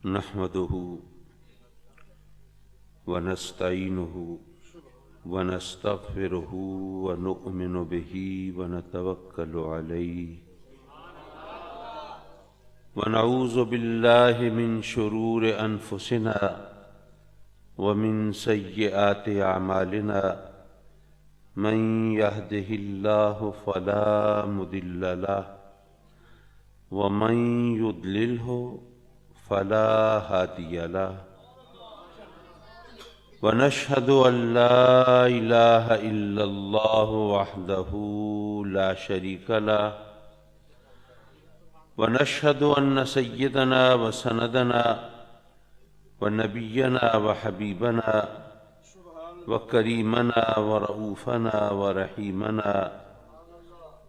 نحمده ونستعینه ونستغفره ونؤمن به ونتوکل علیه ونعوذ بالله من شرور انفسنا ومن سیئات اعمالنا من يهده الله فلا مضل له ومن يضلله فلا هادي له ونشهد أن لا إله إلا الله وحده لا شريك له ونشهد أن سيدنا وسندنا ونبينا وحبيبنا وكريمنا ورؤوفنا ورحيمنا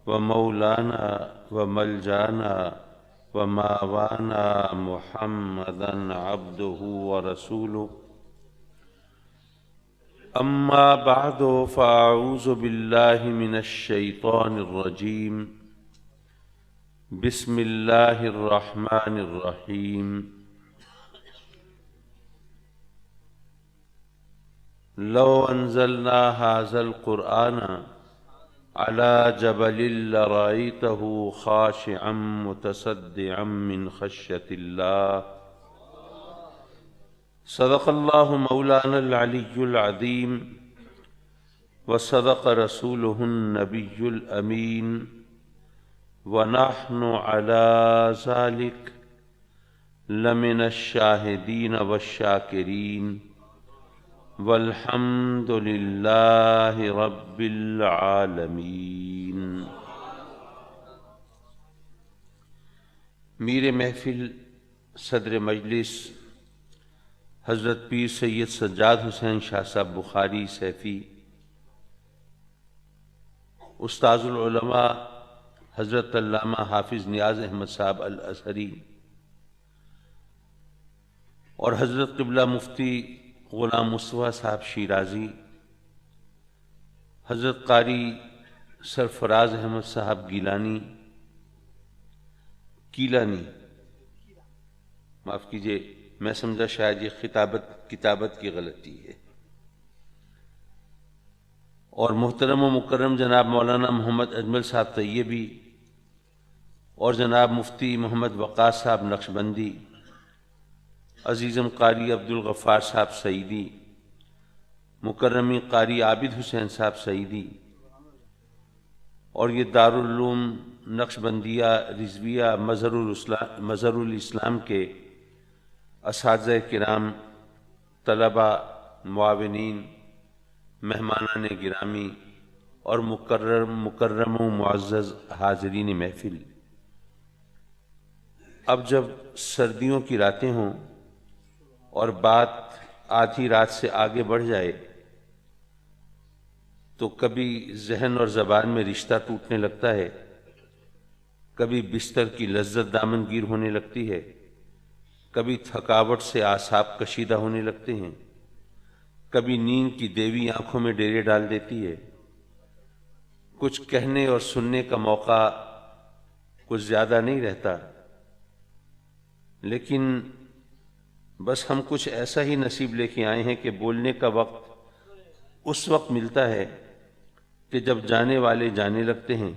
ومولانا وملجانا وماوانا محمدا عبده ورسوله أما بعد فأعوذ بالله من الشيطان الرجيم بسم الله الرحمن الرحيم لو أنزلنا هذا القرآن على جبل لرأيته خاشعا متصدعا من خشية الله صدق الله مولانا العلي العظيم وصدق رسوله النبي الأمين ونحن على ذلك لمن الشاهدين والشاكرين والحمد لله رب العالمين۔ میر محفل صدر مجلس حضرت پیر سید سجاد حسین شاہ صاحب بخاری سیفی، استاذ العلماء حضرت علامہ حافظ نیاز احمد صاحب الازہری اور حضرت قبلہ مفتی غلام مصطفیٰ صاحب شیرازی، حضرت قاری سرفراز احمد صاحب کیلانی، معاف کیجیے میں سمجھا شاید یہ کتابت کی غلطی ہے، اور محترم و مکرم جناب مولانا محمد اجمل صاحب طیبی اور جناب مفتی محمد وقاص صاحب نقشبندی، عزیزم قاری عبد الغفار صاحب سعیدی، مکرمی قاری عابد حسین صاحب سعیدی، اور یہ دارالعلوم نقشبندیہ رضویہ مظہر الاسلام کے اساتذہ کرام، طلباء، معاونین، مہمانان گرامی اور مکرم و معزز حاضرین محفل، اب جب سردیوں کی راتیں ہوں اور بات آدھی رات سے آگے بڑھ جائے تو کبھی ذہن اور زبان میں رشتہ ٹوٹنے لگتا ہے، کبھی بستر کی لذت دامنگیر ہونے لگتی ہے، کبھی تھکاوٹ سے اعصاب کشیدہ ہونے لگتے ہیں، کبھی نیند کی دیوی آنکھوں میں ڈیرے ڈال دیتی ہے، کچھ کہنے اور سننے کا موقع کچھ زیادہ نہیں رہتا، لیکن بس ہم کچھ ایسا ہی نصیب لے کے آئے ہیں کہ بولنے کا وقت اس وقت ملتا ہے کہ جب جانے والے جانے لگتے ہیں،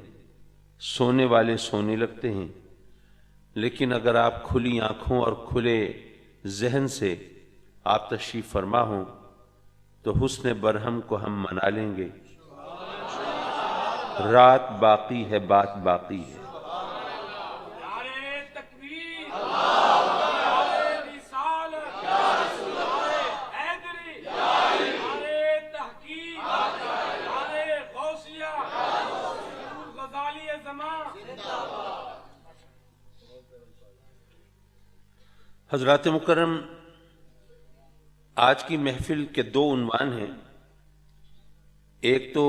سونے والے سونے لگتے ہیں، لیکن اگر آپ کھلی آنکھوں اور کھلے ذہن سے آپ تشریف فرما ہوں تو حسن برہم کو ہم منا لیں گے۔ رات باقی ہے، بات باقی ہے۔ حضرات مکرم، آج کی محفل کے دو عنوان ہیں، ایک تو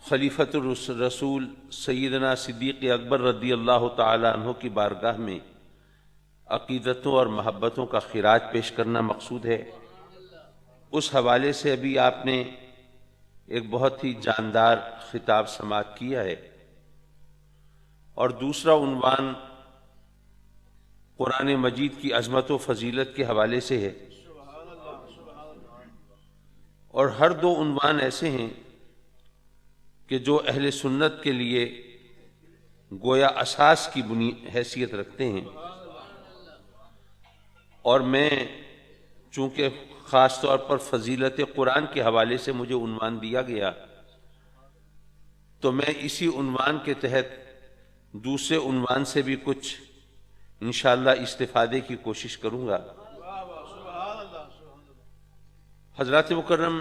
خلیفۃ الرسول سیدنا صدیق اکبر رضی اللہ تعالی عنہ کی بارگاہ میں عقیدتوں اور محبتوں کا خراج پیش کرنا مقصود ہے۔ اس حوالے سے ابھی آپ نے ایک بہت ہی جاندار خطاب سماعت کیا ہے، اور دوسرا عنوان قرآن مجید کی عظمت و فضیلت کے حوالے سے ہے، اور ہر دو عنوان ایسے ہیں کہ جو اہل سنت کے لیے گویا اساس کی حیثیت رکھتے ہیں۔ اور میں چونکہ خاص طور پر فضیلت قرآن کے حوالے سے مجھے عنوان دیا گیا، تو میں اسی عنوان کے تحت دوسرے عنوان سے بھی کچھ انشاءاللہ استفادے کی کوشش کروں گا۔ حضرات مکرم،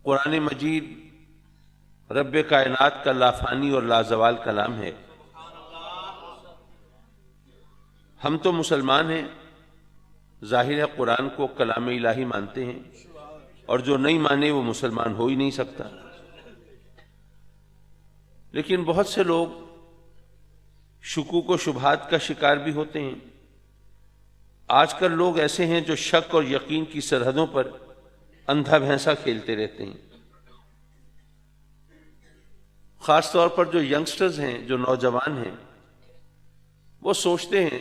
قرآن مجید رب کائنات کا لافانی اور لازوال کلام ہے۔ ہم تو مسلمان ہیں، ظاہر ہے قرآن کو کلام الہی مانتے ہیں، اور جو نہیں مانے وہ مسلمان ہو ہی نہیں سکتا۔ لیکن بہت سے لوگ شکوک و شبہات کا شکار بھی ہوتے ہیں۔ آج کل لوگ ایسے ہیں جو شک اور یقین کی سرحدوں پر اندھا بھینسا کھیلتے رہتے ہیں۔ خاص طور پر جو ینگسٹرز ہیں، جو نوجوان ہیں، وہ سوچتے ہیں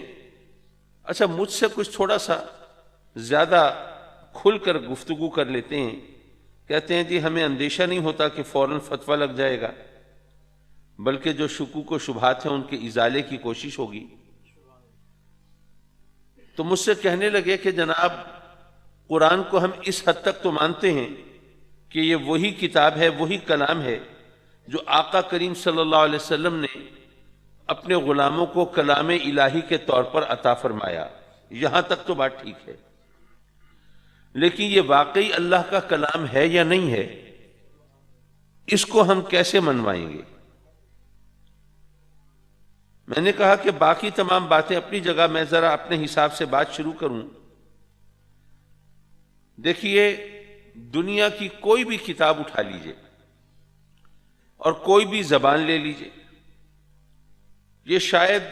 اچھا مجھ سے کچھ تھوڑا سا زیادہ کھل کر گفتگو کر لیتے ہیں، کہتے ہیں جی ہمیں اندیشہ نہیں ہوتا کہ فوراً فتویٰ لگ جائے گا، بلکہ جو شکوک و شبہات ہیں ان کے ازالے کی کوشش ہوگی۔ تو مجھ سے کہنے لگے کہ جناب قرآن کو ہم اس حد تک تو مانتے ہیں کہ یہ وہی کتاب ہے، وہی کلام ہے جو آقا کریم صلی اللہ علیہ وسلم نے اپنے غلاموں کو کلام الہی کے طور پر عطا فرمایا، یہاں تک تو بات ٹھیک ہے، لیکن یہ واقعی اللہ کا کلام ہے یا نہیں ہے، اس کو ہم کیسے منوائیں گے؟ میں نے کہا کہ باقی تمام باتیں اپنی جگہ، میں ذرا اپنے حساب سے بات شروع کروں۔ دیکھیے، دنیا کی کوئی بھی کتاب اٹھا لیجئے اور کوئی بھی زبان لے لیجئے، یہ شاید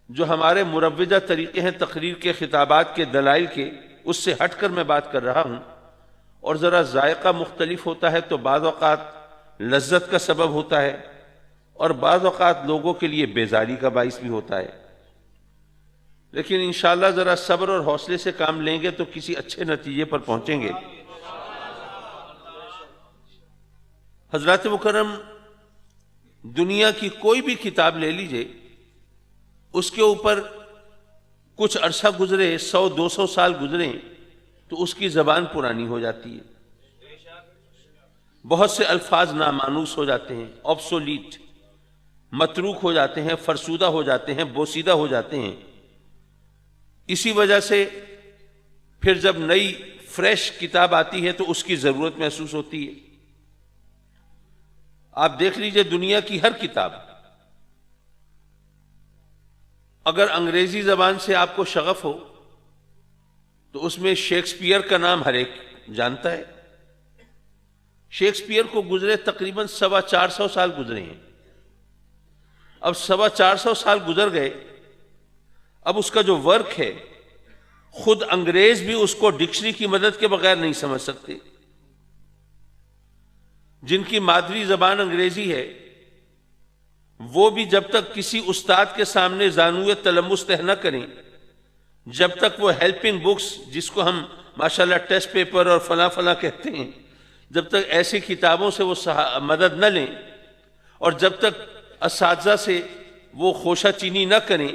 جو ہمارے مروجہ طریقے ہیں تقریر کے، خطابات کے، دلائل کے، اس سے ہٹ کر میں بات کر رہا ہوں، اور ذرا ذائقہ مختلف ہوتا ہے تو بعض اوقات لذت کا سبب ہوتا ہے، اور بعض اوقات لوگوں کے لیے بیزاری کا باعث بھی ہوتا ہے۔ لیکن انشاءاللہ ذرا صبر اور حوصلے سے کام لیں گے تو کسی اچھے نتیجے پر پہنچیں گے۔ حضرات مکرم، دنیا کی کوئی بھی کتاب لے لیجئے، اس کے اوپر کچھ عرصہ گزرے، 100-200 سال گزرے، تو اس کی زبان پرانی ہو جاتی ہے، بہت سے الفاظ نامانوس ہو جاتے ہیں، obsolete، متروک ہو جاتے ہیں، فرسودہ ہو جاتے ہیں، بوسیدہ ہو جاتے ہیں۔ اسی وجہ سے پھر جب نئی فریش کتاب آتی ہے تو اس کی ضرورت محسوس ہوتی ہے۔ آپ دیکھ لیجئے دنیا کی ہر کتاب، اگر انگریزی زبان سے آپ کو شغف ہو تو اس میں شیکسپیئر کا نام ہر ایک جانتا ہے۔ شیکسپیئر کو گزرے تقریباً 450 سال گزرے ہیں۔ اب 450 سال گزر گئے، اب اس کا جو ورک ہے، خود انگریز بھی اس کو ڈکشنری کی مدد کے بغیر نہیں سمجھ سکتے۔ جن کی مادری زبان انگریزی ہے، وہ بھی جب تک کسی استاد کے سامنے زانوئے تلمس تہ نہ کریں، جب تک وہ ہیلپنگ بکس، جس کو ہم ماشاءاللہ ٹیسٹ پیپر اور فلاں فلاں کہتے ہیں، جب تک ایسی کتابوں سے وہ مدد نہ لیں، اور جب تک اساتذہ سے وہ خوشہ چینی نہ کریں،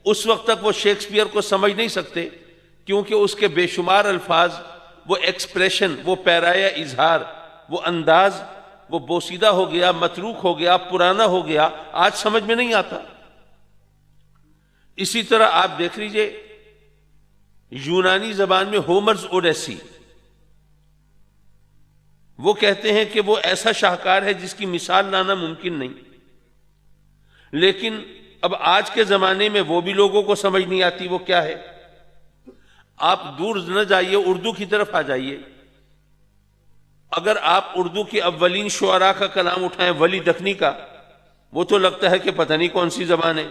اس وقت تک وہ شیکسپیئر کو سمجھ نہیں سکتے، کیونکہ اس کے بے شمار الفاظ، وہ ایکسپریشن، وہ پیرایہ اظہار، وہ انداز، وہ بوسیدہ ہو گیا، متروک ہو گیا، پرانا ہو گیا، آج سمجھ میں نہیں آتا۔ اسی طرح آپ دیکھ لیجئے یونانی زبان میں ہومرز اوڈیسی، وہ کہتے ہیں کہ وہ ایسا شاہکار ہے جس کی مثال لانا ممکن نہیں، لیکن اب آج کے زمانے میں وہ بھی لوگوں کو سمجھ نہیں آتی وہ کیا ہے۔ آپ دور نہ جائیے، اردو کی طرف آ جائیے۔ اگر آپ اردو کے اولین شعراء کا کلام اٹھائیں، ولی دکنی کا، وہ تو لگتا ہے کہ پتہ نہیں کون سی زبان ہے۔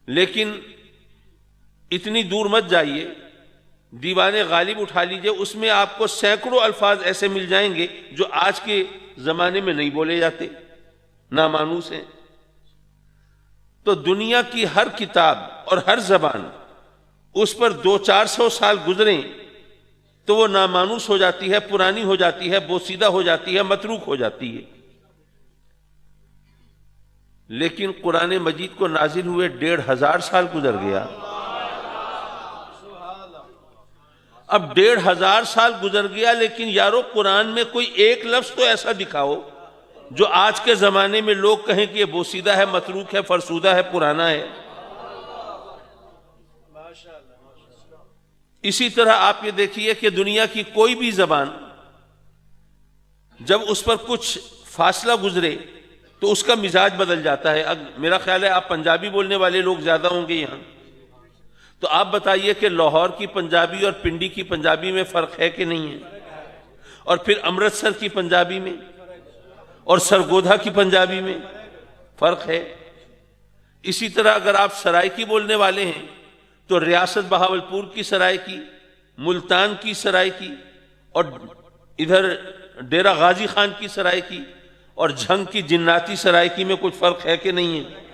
لیکن اتنی دور مت جائیے، دیوان غالب اٹھا لیجئے، اس میں آپ کو سینکڑوں الفاظ ایسے مل جائیں گے جو آج کے زمانے میں نہیں بولے جاتے، نامانوس ہیں۔ تو دنیا کی ہر کتاب اور ہر زبان اس پر 200-400 سال گزریں تو وہ نامانوس ہو جاتی ہے، پرانی ہو جاتی ہے، بوسیدہ ہو جاتی ہے، متروک ہو جاتی ہے۔ لیکن قرآن مجید کو نازل ہوئے 1500 سال گزر گیا۔ اب 1500 سال گزر گیا، لیکن یارو قرآن میں کوئی ایک لفظ تو ایسا دکھاؤ جو آج کے زمانے میں لوگ کہیں کہ یہ بوسیدہ ہے، متروک ہے، فرسودہ ہے، پرانا ہے۔ اسی طرح آپ یہ دیکھیے کہ دنیا کی کوئی بھی زبان جب اس پر کچھ فاصلہ گزرے تو اس کا مزاج بدل جاتا ہے۔ میرا خیال ہے آپ پنجابی بولنے والے لوگ زیادہ ہوں گے یہاں، تو آپ بتائیے کہ لاہور کی پنجابی اور پنڈی کی پنجابی میں فرق ہے کہ نہیں ہے؟ اور پھر امرتسر کی پنجابی میں اور سرگودھا کی پنجابی میں فرق ہے۔ اسی طرح اگر آپ سرائکی بولنے والے ہیں تو ریاست بہاولپور کی سرائکی، ملتان کی سرائکی اور ادھر ڈیرہ غازی خان کی سرائکی اور جھنگ کی جناتی سرائکی میں کچھ فرق ہے کہ نہیں ہے؟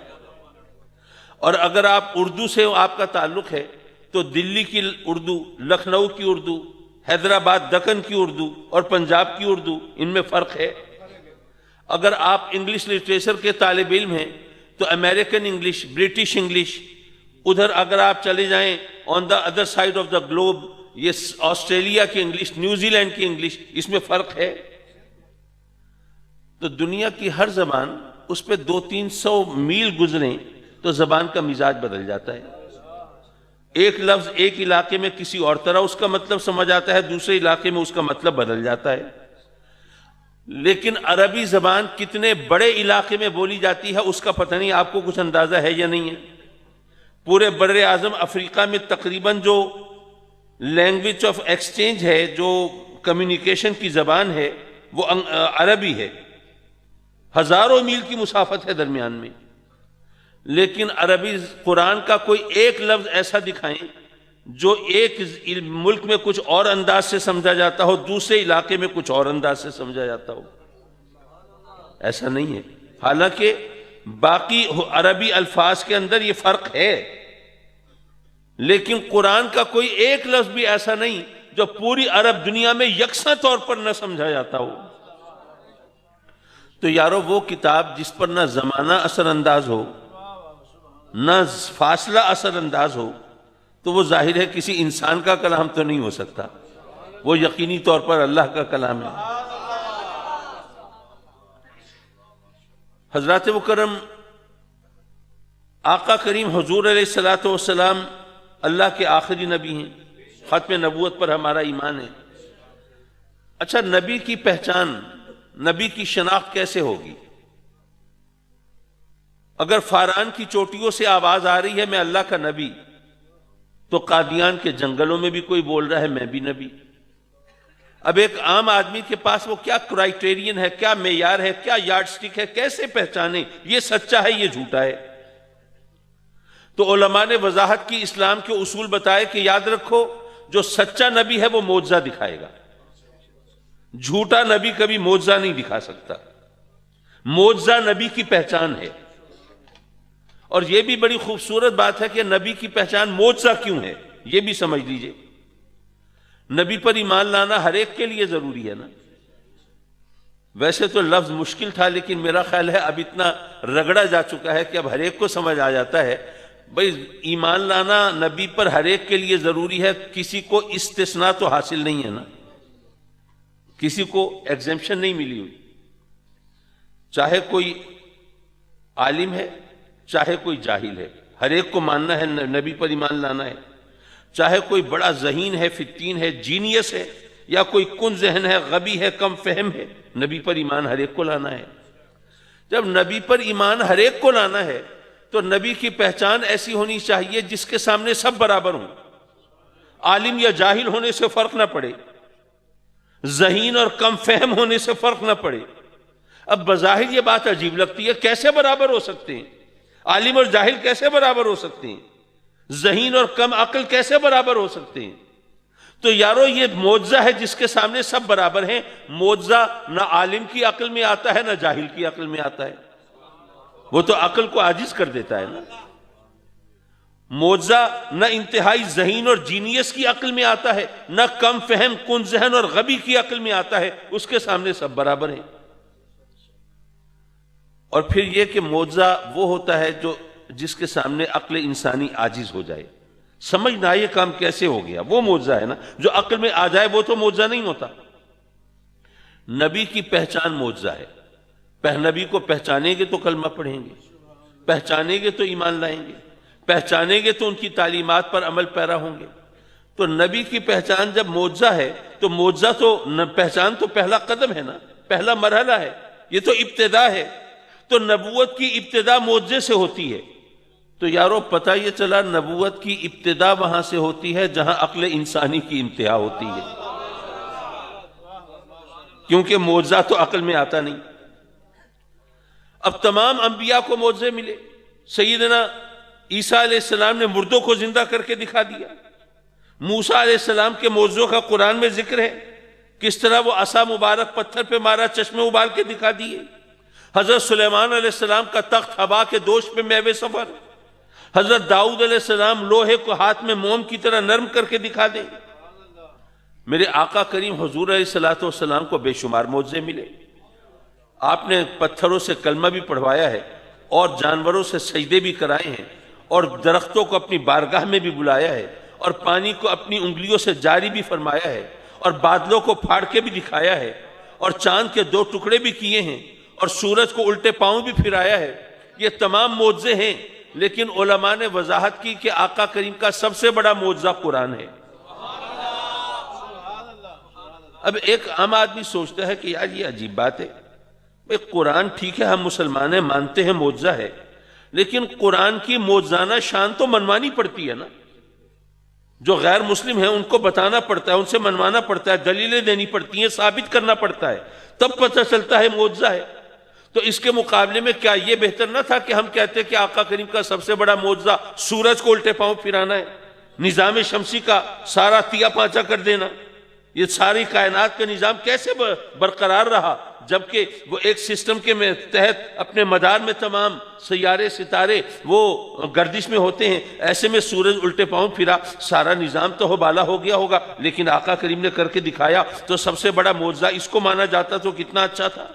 اور اگر آپ اردو سے آپ کا تعلق ہے تو دلی کی اردو، لکھنؤ کی اردو، حیدرآباد دکن کی اردو اور پنجاب کی اردو، ان میں فرق ہے۔ اگر آپ انگلش لٹریچر کے طالب علم ہیں تو امریکن انگلش، برٹش انگلش، ادھر اگر آپ چلے جائیں on the other side of the globe, یہ آسٹریلیا کی English, New Zealand English, اس میں فرق ہے۔ تو دنیا کی ہر زبان اس پہ 200-300 میل گزریں تو زبان کا مزاج بدل جاتا ہے۔ ایک لفظ ایک علاقے میں کسی اور طرح اس کا مطلب سمجھ آتا ہے، دوسرے علاقے میں اس کا مطلب بدل جاتا ہے۔ لیکن عربی زبان کتنے بڑے علاقے میں بولی جاتی ہے اس کا پتہ نہیں، آپ کو کچھ اندازہ ہے یا نہیں ہے؟ پورے بر اعظم افریقہ میں تقریباً جو لینگویج آف ایکسچینج ہے، جو کمیونیکیشن کی زبان ہے، وہ عربی ہے۔ ہزاروں میل کی مسافت ہے درمیان میں، لیکن عربی قرآن کا کوئی ایک لفظ ایسا دکھائیں جو ایک ملک میں کچھ اور انداز سے سمجھا جاتا ہو، دوسرے علاقے میں کچھ اور انداز سے سمجھا جاتا ہو۔ ایسا نہیں ہے، حالانکہ باقی عربی الفاظ کے اندر یہ فرق ہے، لیکن قرآن کا کوئی ایک لفظ بھی ایسا نہیں جو پوری عرب دنیا میں یکساں طور پر نہ سمجھا جاتا ہو۔ تو یارو وہ کتاب جس پر نہ زمانہ اثر انداز ہو، نہ فاصلہ اثر انداز ہو، تو وہ ظاہر ہے کسی انسان کا کلام تو نہیں ہو سکتا، وہ یقینی طور پر اللہ کا کلام ہے۔ حضرات مکرم، آقا کریم حضور علیہ الصلوۃ والسلام اللہ کے آخری نبی ہیں، ختم نبوت پر ہمارا ایمان ہے۔ اچھا، نبی کی پہچان، نبی کی شناخت کیسے ہوگی؟ اگر فاران کی چوٹیوں سے آواز آ رہی ہے میں اللہ کا نبی، تو قادیان کے جنگلوں میں بھی کوئی بول رہا ہے میں بھی نبی۔ اب ایک عام آدمی کے پاس وہ کیا کرائٹیرین ہے، کیا معیار ہے، کیا یارڈ سٹک ہے، کیسے پہچانے یہ سچا ہے یہ جھوٹا ہے؟ تو علماء نے وضاحت کی، اسلام کے اصول بتائے کہ یاد رکھو جو سچا نبی ہے وہ معجزہ دکھائے گا، جھوٹا نبی کبھی معجزہ نہیں دکھا سکتا۔ معجزہ نبی کی پہچان ہے، اور یہ بھی بڑی خوبصورت بات ہے کہ نبی کی پہچان معجزہ کیوں ہے، یہ بھی سمجھ لیجئے۔ نبی پر ایمان لانا ہر ایک کے لیے ضروری ہے نا۔ ویسے تو لفظ مشکل تھا، لیکن میرا خیال ہے اب اتنا رگڑا جا چکا ہے کہ اب ہر ایک کو سمجھ آ جاتا ہے بھئی ایمان لانا نبی پر ہر ایک کے لیے ضروری ہے، کسی کو استثناء تو حاصل نہیں ہے نا، کسی کو ایگزمپشن نہیں ملی ہوئی، چاہے کوئی عالم ہے چاہے کوئی جاہل ہے، ہر ایک کو ماننا ہے، نبی پر ایمان لانا ہے۔ چاہے کوئی بڑا ذہین ہے، فتین ہے، جینیس ہے، یا کوئی کن ذہن ہے، غبی ہے، کم فہم ہے، نبی پر ایمان ہر ایک کو لانا ہے۔ جب نبی پر ایمان ہر ایک کو لانا ہے تو نبی کی پہچان ایسی ہونی چاہیے جس کے سامنے سب برابر ہوں، عالم یا جاہل ہونے سے فرق نہ پڑے، ذہین اور کم فہم ہونے سے فرق نہ پڑے۔ اب بظاہر یہ بات عجیب لگتی ہے، کیسے برابر ہو سکتے ہیں؟ عالم اور جاہل کیسے برابر ہو سکتے ہیں؟ ذہین اور کم عقل کیسے برابر ہو سکتے ہیں؟ تو یارو یہ معجزہ ہے جس کے سامنے سب برابر ہیں۔ معجزہ نہ عالم کی عقل میں آتا ہے نہ جاہل کی عقل میں آتا ہے، وہ تو عقل کو عاجز کر دیتا ہے نا. معجزہ نہ انتہائی ذہین اور جینیس کی عقل میں آتا ہے، نہ کم فہم کن ذہن اور غبی کی عقل میں آتا ہے، اس کے سامنے سب برابر ہیں. اور پھر یہ کہ معجزہ وہ ہوتا ہے جو جس کے سامنے عقل انسانی عاجز ہو جائے، سمجھ نہ یہ کام کیسے ہو گیا، وہ معجزہ ہے نا. جو عقل میں آ جائے وہ تو معجزہ نہیں ہوتا. نبی کی پہچان معجزہ ہے. نبی کو پہچانیں گے تو کلمہ پڑھیں گے، پہچانیں گے تو ایمان لائیں گے، پہچانیں گے تو ان کی تعلیمات پر عمل پیرا ہوں گے. تو نبی کی پہچان جب معجزہ ہے تو معجزہ تو پہچان تو پہلا قدم ہے نا، پہلا مرحلہ ہے، یہ تو ابتدا ہے. تو نبوت کی ابتدا معجزے سے ہوتی ہے. تو یارو پتہ یہ چلا نبوت کی ابتدا وہاں سے ہوتی ہے جہاں عقل انسانی کی انتہا ہوتی ہے، کیونکہ معجزہ تو عقل میں آتا نہیں. اب تمام انبیاء کو معجزے ملے. سیدنا عیسیٰ علیہ السلام نے مردوں کو زندہ کر کے دکھا دیا. موسیٰ علیہ السلام کے معجزوں کا قرآن میں ذکر ہے، کس طرح وہ عصا مبارک پتھر پہ مارا، چشمے ابال کے دکھا دیے. حضرت سلیمان علیہ السلام کا تخت ہوا کے دوش پہ میوے سفر. حضرت داؤد علیہ السلام لوہے کو ہاتھ میں موم کی طرح نرم کر کے دکھا دیں. میرے آقا کریم حضور علیہ السلام کو بے شمار معجزے ملے. آپ نے پتھروں سے کلمہ بھی پڑھوایا ہے، اور جانوروں سے سجدے بھی کرائے ہیں، اور درختوں کو اپنی بارگاہ میں بھی بلایا ہے، اور پانی کو اپنی انگلیوں سے جاری بھی فرمایا ہے، اور بادلوں کو پھاڑ کے بھی دکھایا ہے، اور چاند کے 2 ٹکڑے بھی کیے ہیں، اور سورج کو الٹے پاؤں بھی پھرایا ہے. یہ تمام معجزے ہیں، لیکن علماء نے وضاحت کی کہ آقا کریم کا سب سے بڑا معجزہ قرآن ہے. اب ایک عام آدمی سوچتا ہے کہ یار یہ عجیب بات ہے، قرآن ٹھیک ہے ہم مسلمان ہیں، مانتے ہیں معجزہ ہے، لیکن قرآن کی معجزانہ شان تو منوانی پڑتی ہے نا. جو غیر مسلم ہیں ان کو بتانا پڑتا ہے، ان سے منوانا پڑتا ہے، دلیلیں دینی پڑتی ہیں، ثابت کرنا پڑتا ہے، تب پتہ چلتا ہے معجزہ ہے. تو اس کے مقابلے میں کیا یہ بہتر نہ تھا کہ ہم کہتے کہ آقا کریم کا سب سے بڑا معجزہ سورج کو الٹے پاؤں پھرانا ہے، نظام شمسی کا سارا تیا پانچا کر دینا. یہ ساری کائنات کا نظام کیسے برقرار رہا جبکہ وہ ایک سسٹم کے تحت اپنے مدار میں تمام سیارے ستارے وہ گردش میں ہوتے ہیں. ایسے میں سورج الٹے پاؤں پھرا، سارا نظام تو ہو بالا ہو گیا ہوگا، لیکن آقا کریم نے کر کے دکھایا تو سب سے بڑا معجزہ اس کو مانا جاتا تو کتنا اچھا تھا.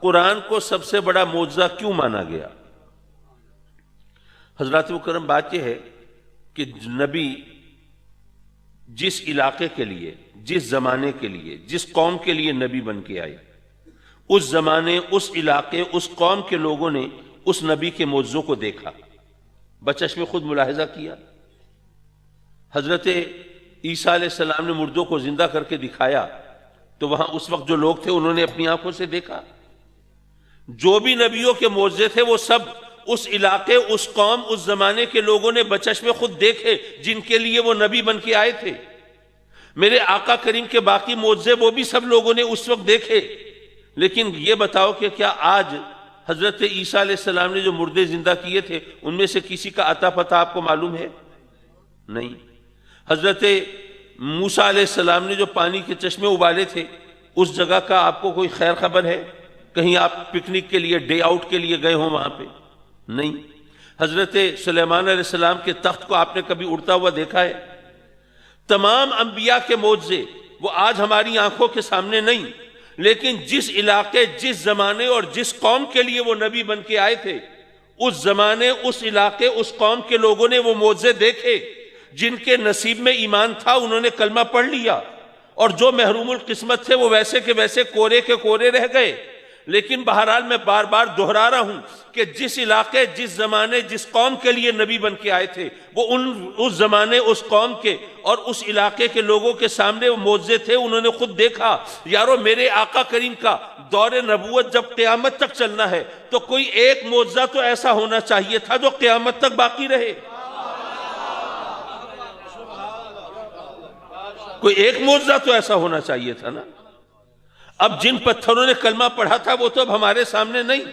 قرآن کو سب سے بڑا معجزہ کیوں مانا گیا؟ حضرات مکرم بات یہ ہے کہ نبی جس علاقے کے لیے، جس زمانے کے لیے، جس قوم کے لیے نبی بن کے آئے، اس زمانے، اس علاقے، اس قوم کے لوگوں نے اس نبی کے معجزوں کو دیکھا، بچشم خود ملاحظہ کیا. حضرت عیسیٰ علیہ السلام نے مردوں کو زندہ کر کے دکھایا تو وہاں اس وقت جو لوگ تھے انہوں نے اپنی آنکھوں سے دیکھا. جو بھی نبیوں کے معجزے تھے وہ سب اس علاقے، اس قوم، اس زمانے کے لوگوں نے بچشم خود دیکھے جن کے لیے وہ نبی بن کے آئے تھے. میرے آقا کریم کے باقی معجزے وہ بھی سب لوگوں نے اس وقت دیکھے. لیکن یہ بتاؤ کہ کیا آج حضرت عیسیٰ علیہ السلام نے جو مردے زندہ کیے تھے ان میں سے کسی کا عطا پتہ آپ کو معلوم ہے؟ نہیں. حضرت موسیٰ علیہ السلام نے جو پانی کے چشمے ابالے تھے اس جگہ کا آپ کو کوئی خیر خبر ہے؟ کہیں آپ پکنک کے لیے، ڈے آؤٹ کے لیے گئے ہوں وہاں پہ؟ نہیں. حضرت سلیمان علیہ السلام کے تخت کو آپ نے کبھی اڑتا ہوا دیکھا ہے؟ تمام انبیاء کے معجزے وہ آج ہماری آنکھوں کے سامنے نہیں، لیکن جس علاقے، جس زمانے اور جس قوم کے لیے وہ نبی بن کے آئے تھے اس زمانے، اس علاقے، اس قوم کے لوگوں نے وہ معجزے دیکھے. جن کے نصیب میں ایمان تھا انہوں نے کلمہ پڑھ لیا، اور جو محروم القسمت تھے وہ ویسے کے ویسے کورے کے کورے رہ گئے. لیکن بہرحال میں بار بار دہرا رہا ہوں کہ جس علاقے، جس زمانے، جس قوم کے لیے نبی بن کے آئے تھے وہ اس زمانے، اس قوم کے اور اس علاقے کے لوگوں کے سامنے وہ معجزے تھے، انہوں نے خود دیکھا. یارو میرے آقا کریم کا دور نبوت جب قیامت تک چلنا ہے تو کوئی ایک معجزہ تو ایسا ہونا چاہیے تھا جو قیامت تک باقی رہے. کوئی ایک معجزہ تو ایسا ہونا چاہیے تھا نا. اب جن پتھروں نے کلمہ پڑھا تھا وہ تو اب ہمارے سامنے نہیں،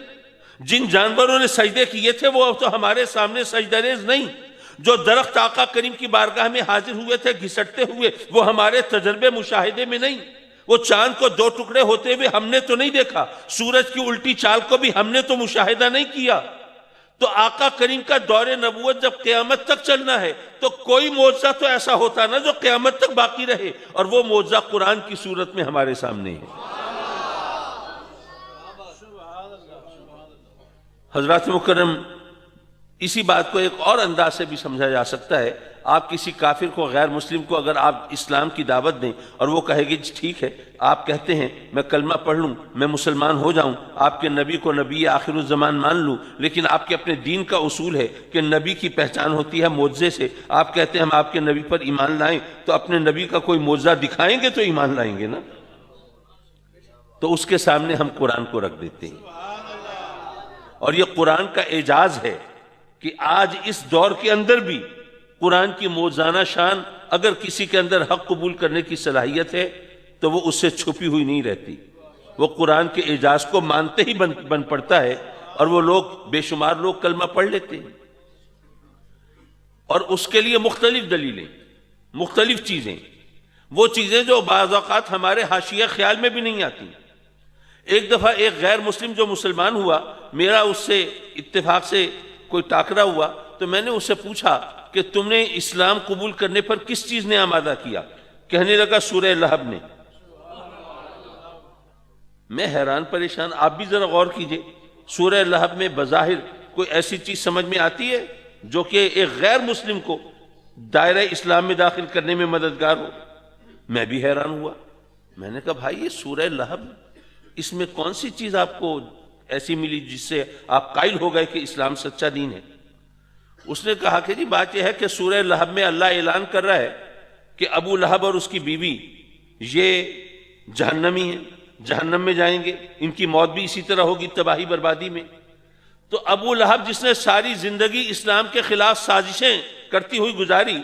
جن جانوروں نے سجدے کیے تھے وہ اب تو ہمارے سامنے سجدہ ریز نہیں، جو درخت آقا کریم کی بارگاہ میں حاضر ہوئے تھے گھسٹتے ہوئے وہ ہمارے تجربے مشاہدے میں نہیں. وہ چاند کو دو ٹکڑے ہوتے ہوئے ہم نے تو نہیں دیکھا، سورج کی الٹی چال کو بھی ہم نے تو مشاہدہ نہیں کیا. تو آقا کریم کا دور نبوت جب قیامت تک چلنا ہے تو کوئی معجزہ تو ایسا ہوتا نا جو قیامت تک باقی رہے، اور وہ معجزہ قرآن کی صورت میں ہمارے سامنے ہے. حضرات مکرم، اسی بات کو ایک اور انداز سے بھی سمجھا جا سکتا ہے. آپ کسی کافر کو، غیر مسلم کو اگر آپ اسلام کی دعوت دیں اور وہ کہے گی ٹھیک ہے، آپ کہتے ہیں میں کلمہ پڑھ لوں، میں مسلمان ہو جاؤں، آپ کے نبی کو نبی آخر الزمان مان لوں، لیکن آپ کے اپنے دین کا اصول ہے کہ نبی کی پہچان ہوتی ہے معجزے سے. آپ کہتے ہیں ہم آپ کے نبی پر ایمان لائیں، تو اپنے نبی کا کوئی معجزہ دکھائیں گے تو ایمان لائیں گے نا. تو اس کے سامنے ہم قرآن کو رکھ دیتے ہیں. اور یہ قرآن کا اعجاز ہے کہ آج اس دور کے اندر بھی قرآن کی معجزانہ شان اگر کسی کے اندر حق قبول کرنے کی صلاحیت ہے تو وہ اس سے چھپی ہوئی نہیں رہتی. وہ قرآن کے اعجاز کو مانتے ہی بن پڑتا ہے، اور وہ لوگ، بے شمار لوگ کلمہ پڑھ لیتے ہیں. اور اس کے لیے مختلف دلیلیں، مختلف چیزیں، وہ چیزیں جو بعض اوقات ہمارے حاشیہ خیال میں بھی نہیں آتی. ایک دفعہ ایک غیر مسلم جو مسلمان ہوا، میرا اس سے اتفاق سے کوئی ٹاکرا ہوا، تو میں نے اس سے پوچھا کہ تم نے اسلام قبول کرنے پر کس چیز نے آمادہ کیا؟ کہنے لگا سورہ لہب نے. میں حیران پریشان. آپ بھی ذرا غور کیجئے، سورہ لہب میں بظاہر کوئی ایسی چیز سمجھ میں آتی ہے جو کہ ایک غیر مسلم کو دائرہ اسلام میں داخل کرنے میں مددگار ہو؟ میں بھی حیران ہوا. میں نے کہا بھائی یہ سورہ لہب، اس میں کون سی چیز آپ کو ایسی ملی جس سے آپ قائل ہو گئے کہ اسلام سچا دین ہے؟ اس نے کہا کہ جی بات یہ ہے کہ سورہ لہب میں اللہ اعلان کر رہا ہے کہ ابو لہب اور اس کی بیوی یہ جہنمی ہیں، جہنم میں جائیں گے، ان کی موت بھی اسی طرح ہوگی، تباہی بربادی میں. تو ابو لہب جس نے ساری زندگی اسلام کے خلاف سازشیں کرتی ہوئی گزاری،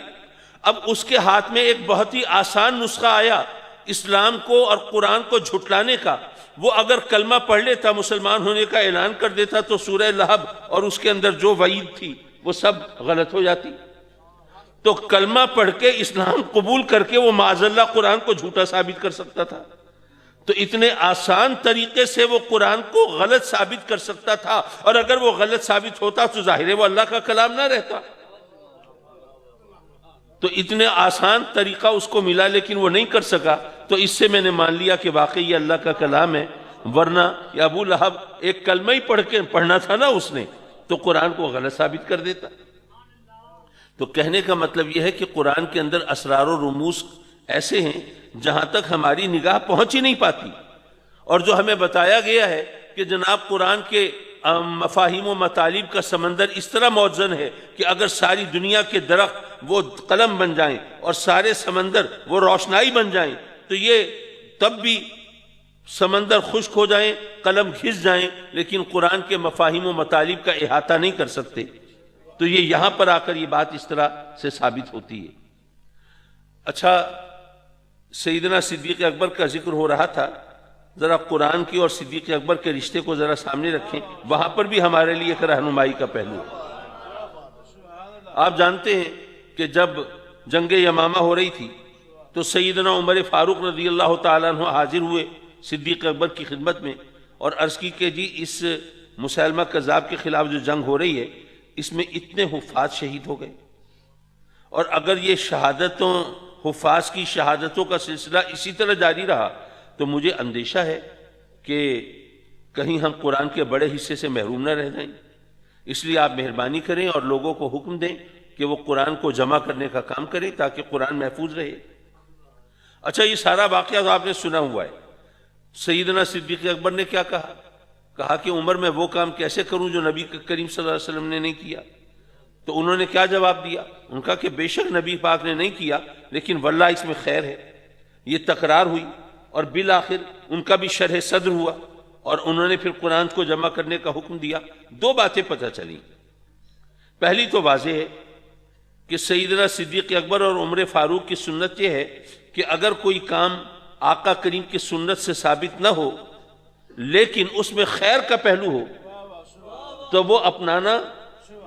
اب اس کے ہاتھ میں ایک بہت ہی آسان نسخہ آیا اسلام کو اور قرآن کو جھٹلانے کا. وہ اگر کلمہ پڑھ لیتا، مسلمان ہونے کا اعلان کر دیتا، تو سورہ لہب اور اس کے اندر جو وعید تھی وہ سب غلط ہو جاتی. تو کلمہ پڑھ کے اسلام قبول کر کے وہ معاذ اللہ قرآن کو جھوٹا ثابت کر سکتا تھا. تو اتنے آسان طریقے سے وہ قرآن کو غلط ثابت کر سکتا تھا، اور اگر وہ غلط ثابت ہوتا تو ظاہر ہے وہ اللہ کا کلام نہ رہتا. تو اتنے آسان طریقہ اس کو ملا، لیکن وہ نہیں کر سکا. تو اس سے میں نے مان لیا کہ واقعی یہ اللہ کا کلام ہے، ورنہ یہ ابو لہب ایک کلمہ ہی پڑھنا تھا نا اس نے، تو قرآن کو غلط ثابت کر دیتا. تو کہنے کا مطلب یہ ہے کہ قرآن کے اندر اسرار و رموز ایسے ہیں جہاں تک ہماری نگاہ پہنچ ہی نہیں پاتی. اور جو ہمیں بتایا گیا ہے کہ جناب قرآن کے مفاہیم و مطالب کا سمندر اس طرح موزن ہے کہ اگر ساری دنیا کے درخت وہ قلم بن جائیں اور سارے سمندر وہ روشنائی بن جائیں، تو یہ تب بھی سمندر خشک ہو جائیں، قلم گھس جائیں، لیکن قرآن کے مفاہیم و مطالب کا احاطہ نہیں کر سکتے. تو یہ یہاں پر آ کر یہ بات اس طرح سے ثابت ہوتی ہے. اچھا، سیدنا صدیق اکبر کا ذکر ہو رہا تھا. ذرا قرآن کی اور صدیق اکبر کے رشتے کو ذرا سامنے رکھیں، وہاں پر بھی ہمارے لیے ایک رہنمائی کا پہلو ہے. آپ جانتے ہیں کہ جب جنگ یمامہ ہو رہی تھی تو سیدنا عمر فاروق رضی اللہ تعالیٰ عنہ حاضر ہوئے صدیق اکبر کی خدمت میں اور عرض کی کہ جی اس مسیلمہ کذاب کے خلاف جو جنگ ہو رہی ہے اس میں اتنے حفاظ شہید ہو گئے، اور اگر یہ شہادتوں، حفاظ کی شہادتوں کا سلسلہ اسی طرح جاری رہا تو مجھے اندیشہ ہے کہ کہیں ہم قرآن کے بڑے حصے سے محروم نہ رہ جائیں. اس لیے آپ مہربانی کریں اور لوگوں کو حکم دیں کہ وہ قرآن کو جمع کرنے کا کام کریں تاکہ قرآن محفوظ رہے. اچھا، یہ سارا واقعہ تو آپ نے سنا ہوا ہے. سیدنا صدیق اکبر نے کیا کہا کہ عمر میں وہ کام کیسے کروں جو نبی کریم صلی اللہ علیہ وسلم نے نہیں کیا. تو انہوں نے کیا جواب دیا؟ ان کا کہ بے شک نبی پاک نے نہیں کیا، لیکن واللہ اس میں خیر ہے. یہ تکرار ہوئی اور بالآخر ان کا بھی شرح صدر ہوا اور انہوں نے پھر قرآن کو جمع کرنے کا حکم دیا. دو باتیں پتہ چلی. پہلی تو واضح ہے کہ سیدنا صدیق اکبر اور عمر فاروق کی سنت یہ ہے کہ اگر کوئی کام آقا کریم کی سنت سے ثابت نہ ہو لیکن اس میں خیر کا پہلو ہو تو وہ اپنانا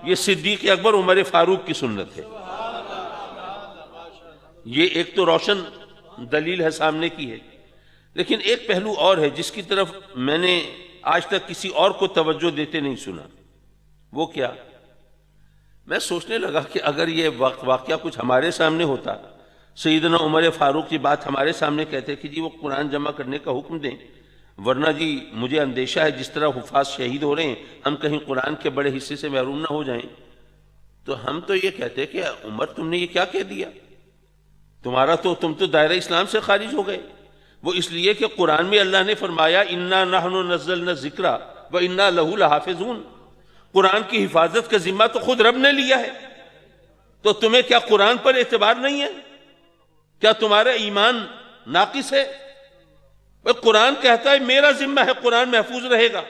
یہ صدیق اکبر عمر فاروق کی سنت ہے. یہ ایک تو روشن دلیل ہے سامنے کی ہے. لیکن ایک پہلو اور ہے جس کی طرف میں نے آج تک کسی اور کو توجہ دیتے نہیں سنا. وہ کیا؟ میں سوچنے لگا کہ اگر یہ واقعہ کچھ ہمارے سامنے ہوتا، سیدنا عمر فاروق کی بات ہمارے سامنے کہتے کہ جی وہ قرآن جمع کرنے کا حکم دیں، ورنہ جی مجھے اندیشہ ہے جس طرح حفاظ شہید ہو رہے ہیں ہم کہیں قرآن کے بڑے حصے سے محروم نہ ہو جائیں، تو ہم تو یہ کہتے کہ عمر تم نے یہ کیا کہہ دیا، تم تو دائرہ اسلام سے خارج ہو گئے. وہ اس لیے کہ قرآن میں اللہ نے فرمایا انا نحن نزلنا الذکر وانا لہ لحافظون، قرآن کی حفاظت کا ذمہ تو خود رب نے لیا ہے. تو تمہیں کیا قرآن پر اعتبار نہیں ہے؟ کیا تمہارا ایمان ناقص ہے؟ قرآن کہتا ہے میرا ذمہ ہے قرآن محفوظ رہے گا،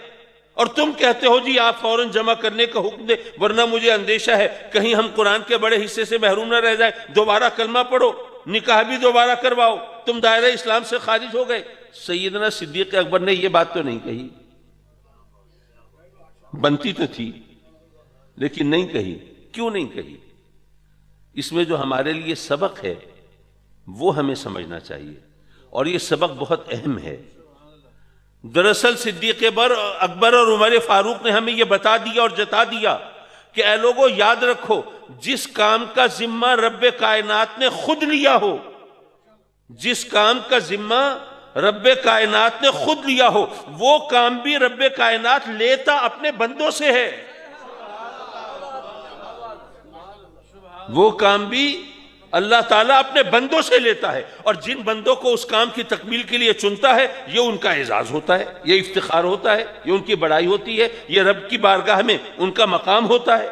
اور تم کہتے ہو جی آپ فوراً جمع کرنے کا حکم دے ورنہ مجھے اندیشہ ہے کہیں ہم قرآن کے بڑے حصے سے محروم نہ رہ جائیں، دوبارہ کلمہ پڑھو، نکاح بھی دوبارہ کرواؤ، تم دائرہ اسلام سے خارج ہو گئے. سیدنا صدیق اکبر نے یہ بات تو نہیں کہی، بنتی تو تھی لیکن نہیں کہی. کیوں نہیں کہی؟ اس میں جو ہمارے لیے سبق ہے وہ ہمیں سمجھنا چاہیے، اور یہ سبق بہت اہم ہے. دراصل صدیق اکبر اور عمر فاروق نے ہمیں یہ بتا دیا اور جتا دیا کہ اے لوگوں یاد رکھو، جس کام کا ذمہ رب کائنات نے خود لیا ہو، جس کام کا ذمہ رب کائنات نے خود لیا ہو، وہ کام بھی رب کائنات لیتا اپنے بندوں سے ہے. وہ کام بھی اللہ تعالیٰ اپنے بندوں سے لیتا ہے، اور جن بندوں کو اس کام کی تکمیل کے لیے چنتا ہے یہ ان کا اعزاز ہوتا ہے، یہ افتخار ہوتا ہے، یہ ان کی بڑائی ہوتی ہے، یہ رب کی بارگاہ میں ان کا مقام ہوتا ہے.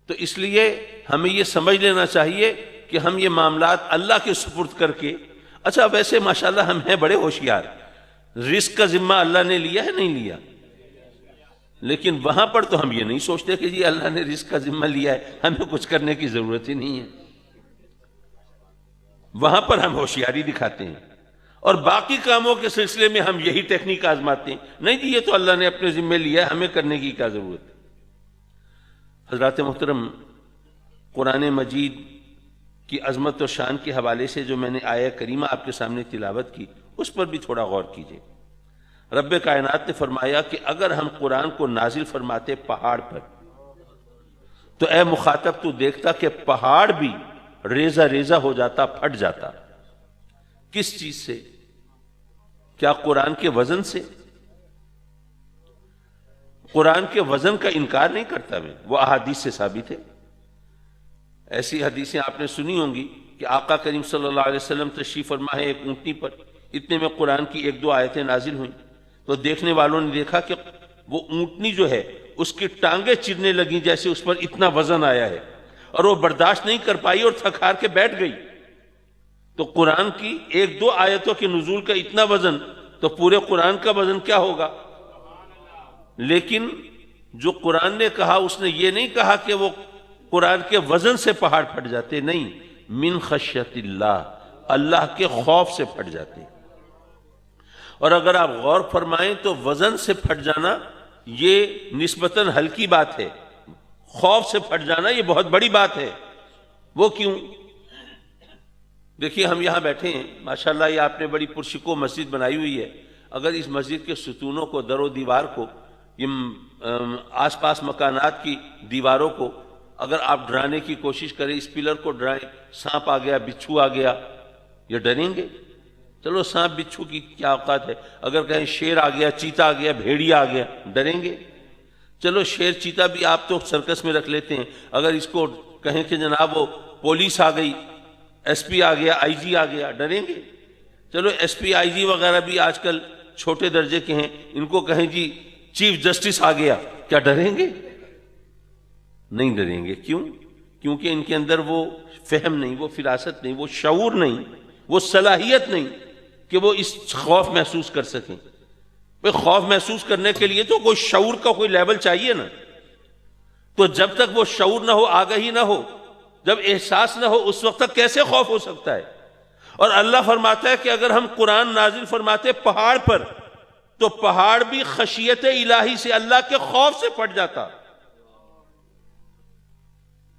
تو اس لیے ہمیں یہ سمجھ لینا چاہیے کہ ہم یہ معاملات اللہ کے سپرد کر کے، اچھا ویسے ماشاءاللہ ہم ہیں بڑے ہوشیار، رزق کا ذمہ اللہ نے لیا ہے نہیں لیا، لیکن وہاں پر تو ہم یہ نہیں سوچتے کہ جی اللہ نے رزق کا ذمہ لیا ہے ہمیں کچھ کرنے کی ضرورت ہی نہیں ہے. وہاں پر ہم ہوشیاری دکھاتے ہیں اور باقی کاموں کے سلسلے میں ہم یہی ٹیکنیک آزماتے ہیں، نہیں جی یہ تو اللہ نے اپنے ذمہ لیا ہے ہمیں کرنے کی کیا ضرورت ہے. حضرات محترم، قرآن مجید کی عظمت اور شان کے حوالے سے جو میں نے آیہ کریمہ آپ کے سامنے تلاوت کی اس پر بھی تھوڑا غور کیجئے. رب کائنات نے فرمایا کہ اگر ہم قرآن کو نازل فرماتے پہاڑ پر تو اے مخاطب تو دیکھتا کہ پہاڑ بھی ریزہ ریزہ ہو جاتا، پھٹ جاتا. کس چیز سے؟ کیا قرآن کے وزن سے؟ قرآن کے وزن کا انکار نہیں کرتا میں، وہ احادیث سے ثابت ہے. ایسی حدیثیں آپ نے سنی ہوں گی کہ آقا کریم صلی اللہ علیہ وسلم تشریف فرما ہے ایک اونٹنی پر، اتنے میں قرآن کی ایک دو آیتیں نازل ہوئیں تو دیکھنے والوں نے دیکھا کہ وہ اونٹنی جو ہے اس کی ٹانگیں چرنے لگیں جیسے اس پر اتنا وزن آیا ہے، اور وہ برداشت نہیں کر پائی اور تھک ہار کے بیٹھ گئی. تو قرآن کی ایک دو آیتوں کے نزول کا اتنا وزن تو پورے قرآن کا وزن کیا ہوگا. لیکن جو قرآن نے کہا اس نے یہ نہیں کہا کہ وہ قرآن کے وزن سے پہاڑ پھٹ جاتے، نہیں، من خشیت اللہ، اللہ کے خوف سے پھٹ جاتے. اور اگر آپ غور فرمائیں تو وزن سے پھٹ جانا یہ نسبتاً ہلکی بات ہے، خوف سے پھٹ جانا یہ بہت بڑی بات ہے. وہ کیوں؟ دیکھیے ہم یہاں بیٹھے ہیں ماشاءاللہ، یہ آپ نے بڑی پرشکو مسجد بنائی ہوئی ہے. اگر اس مسجد کے ستونوں کو، در و دیوار کو، یہ آس پاس مکانات کی دیواروں کو اگر آپ ڈرانے کی کوشش کریں، اس پلر کو ڈرائیں، سانپ آ گیا، بچھو آ گیا، یہ ڈریں گے؟ چلو سانپ بچھو کی کیا اوقات ہے، اگر کہیں شیر آ گیا، چیتا آ گیا، بھیڑیا آ گیا، ڈریں گے؟ چلو شیر چیتا بھی آپ تو سرکس میں رکھ لیتے ہیں، اگر اس کو کہیں کہ جناب وہ پولیس آ گئی، ایس پی آ گیا، آئی جی آ گیا، ڈریں گے؟ چلو ایس پی آئی جی وغیرہ بھی آج کل چھوٹے درجے کے ہیں، ان کو کہیں جی چیف جسٹس آ گیا، کیا ڈریں گے؟ نہیں ڈریں گے. کیوں؟ کیونکہ ان کے اندر وہ فہم نہیں، وہ فراست نہیں، وہ شعور نہیں، وہ صلاحیت نہیں کہ وہ اس خوف محسوس کر سکیں. خوف محسوس کرنے کے لیے تو کوئی شعور کا کوئی لیول چاہیے نا. تو جب تک وہ شعور نہ ہو، آگہی نہ ہو، جب احساس نہ ہو، اس وقت تک کیسے خوف ہو سکتا ہے؟ اور اللہ فرماتا ہے کہ اگر ہم قرآن نازل فرماتے پہاڑ پر تو پہاڑ بھی خشیت الہی سے، اللہ کے خوف سے پھٹ جاتا.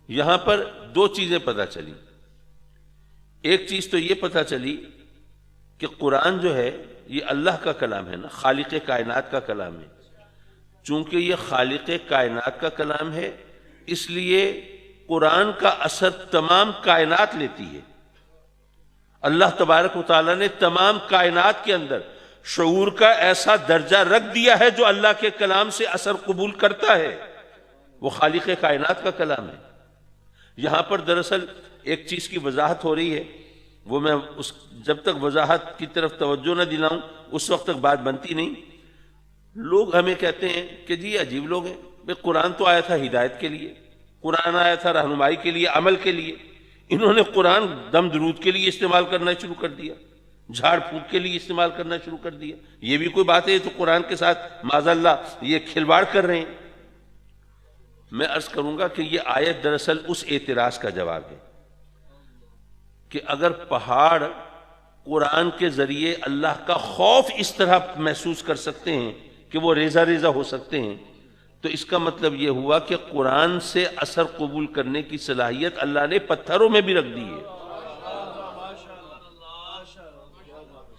یہاں پر دو چیزیں پتہ چلی. ایک چیز تو یہ پتہ چلی کہ قرآن جو ہے یہ اللہ کا کلام ہے نا، خالق کائنات کا کلام ہے. چونکہ یہ خالق کائنات کا کلام ہے اس لیے قرآن کا اثر تمام کائنات لیتی ہے. اللہ تبارک و تعالیٰ نے تمام کائنات کے اندر شعور کا ایسا درجہ رکھ دیا ہے جو اللہ کے کلام سے اثر قبول کرتا ہے، وہ خالق کائنات کا کلام ہے. یہاں پر دراصل ایک چیز کی وضاحت ہو رہی ہے، وہ میں جب تک وضاحت کی طرف توجہ نہ دلاؤں اس وقت تک بات بنتی نہیں. لوگ ہمیں کہتے ہیں کہ جی عجیب لوگ ہیں، بھئی قرآن تو آیا تھا ہدایت کے لیے، قرآن آیا تھا رہنمائی کے لیے، عمل کے لیے، انہوں نے قرآن دم درود کے لیے استعمال کرنا شروع کر دیا، جھاڑ پھونک کے لیے استعمال کرنا شروع کر دیا. یہ بھی کوئی بات ہے؟ تو قرآن کے ساتھ معاذ اللہ یہ کھلواڑ کر رہے ہیں. میں عرض کروں گا کہ یہ آیت دراصل اس اعتراض کا جواب ہے کہ اگر پہاڑ قرآن کے ذریعے اللہ کا خوف اس طرح محسوس کر سکتے ہیں کہ وہ ریزہ ریزہ ہو سکتے ہیں، تو اس کا مطلب یہ ہوا کہ قرآن سے اثر قبول کرنے کی صلاحیت اللہ نے پتھروں میں بھی رکھ دی ہے،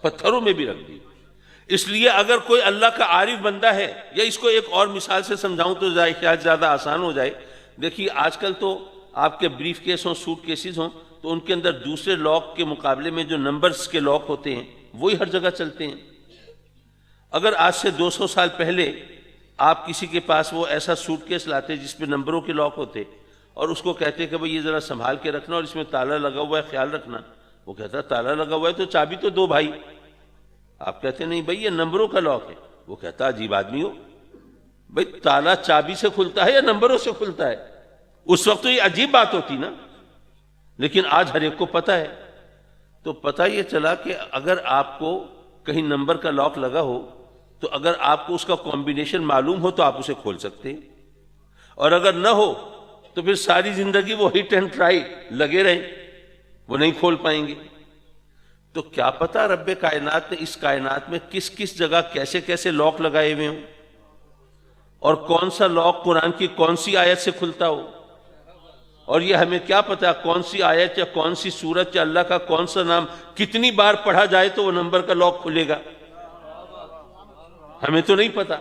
پتھروں میں بھی رکھ دی. اس لیے اگر کوئی اللہ کا عارف بندہ ہے، یا اس کو ایک اور مثال سے سمجھاؤں تو شاید زیادہ آسان ہو جائے. دیکھیے آج کل تو آپ کے بریف کیس ہوں، سوٹ کیسز ہوں، تو ان کے اندر دوسرے لاک کے مقابلے میں جو نمبرز کے لاک ہوتے ہیں وہی ہر جگہ چلتے ہیں. اگر آج سے 200 سال پہلے آپ کسی کے پاس وہ ایسا سوٹ کیس لاتے جس پہ نمبروں کے لاک ہوتے اور اس کو کہتے کہ بھئی یہ ذرا سنبھال کے رکھنا اور اس میں تالا لگا ہوا ہے خیال رکھنا، وہ کہتا تالا لگا ہوا ہے تو چابی تو دو بھائی. آپ کہتے نہیں بھئی یہ نمبروں کا لاک ہے، وہ کہتا عجیب آدمی ہو، بھئی تالا چابی سے کھلتا ہے یا نمبروں سے کھلتا ہے؟ اس وقت تو یہ عجیب بات ہوتی نا، لیکن آج ہر ایک کو پتہ ہے. تو پتہ یہ چلا کہ اگر آپ کو کہیں نمبر کا لاک لگا ہو تو اگر آپ کو اس کا کمبینیشن معلوم ہو تو آپ اسے کھول سکتے ہیں، اور اگر نہ ہو تو پھر ساری زندگی وہ ہٹ اینڈ ٹرائی لگے رہیں، وہ نہیں کھول پائیں گے. تو کیا پتہ رب کائنات نے اس کائنات میں کس کس جگہ کیسے کیسے لاک لگائے ہوئے ہوں، اور کون سا لاک قرآن کی کون سی آیت سے کھلتا ہو. اور یہ ہمیں کیا پتا کون سی آیت یا کون سی سورت یا اللہ کا کون سا نام کتنی بار پڑھا جائے تو وہ نمبر کا لاک کھلے گا؟ ہمیں تو نہیں پتا.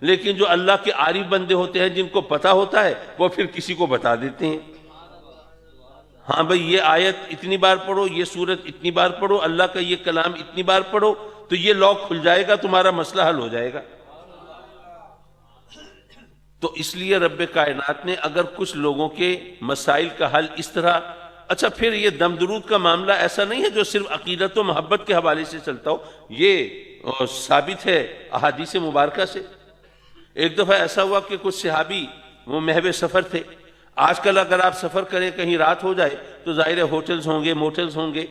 لیکن جو اللہ کے عارف بندے ہوتے ہیں جن کو پتا ہوتا ہے وہ پھر کسی کو بتا دیتے ہیں، ہاں بھئی یہ آیت اتنی بار پڑھو، یہ سورت اتنی بار پڑھو، اللہ کا یہ کلام اتنی بار پڑھو تو یہ لاک کھل جائے گا، تمہارا مسئلہ حل ہو جائے گا. تو اس لیے رب کائنات نے اگر کچھ لوگوں کے مسائل کا حل اس طرح. اچھا پھر یہ دم درود کا معاملہ ایسا نہیں ہے جو صرف عقیدت و محبت کے حوالے سے چلتا ہو، یہ ثابت ہے احادیث مبارکہ سے. ایک دفعہ ایسا ہوا کہ کچھ صحابی وہ محو سفر تھے. آج کل اگر آپ سفر کریں کہیں رات ہو جائے تو ظاہر ہے ہوٹلز ہوں گے، موٹلز ہوں گے،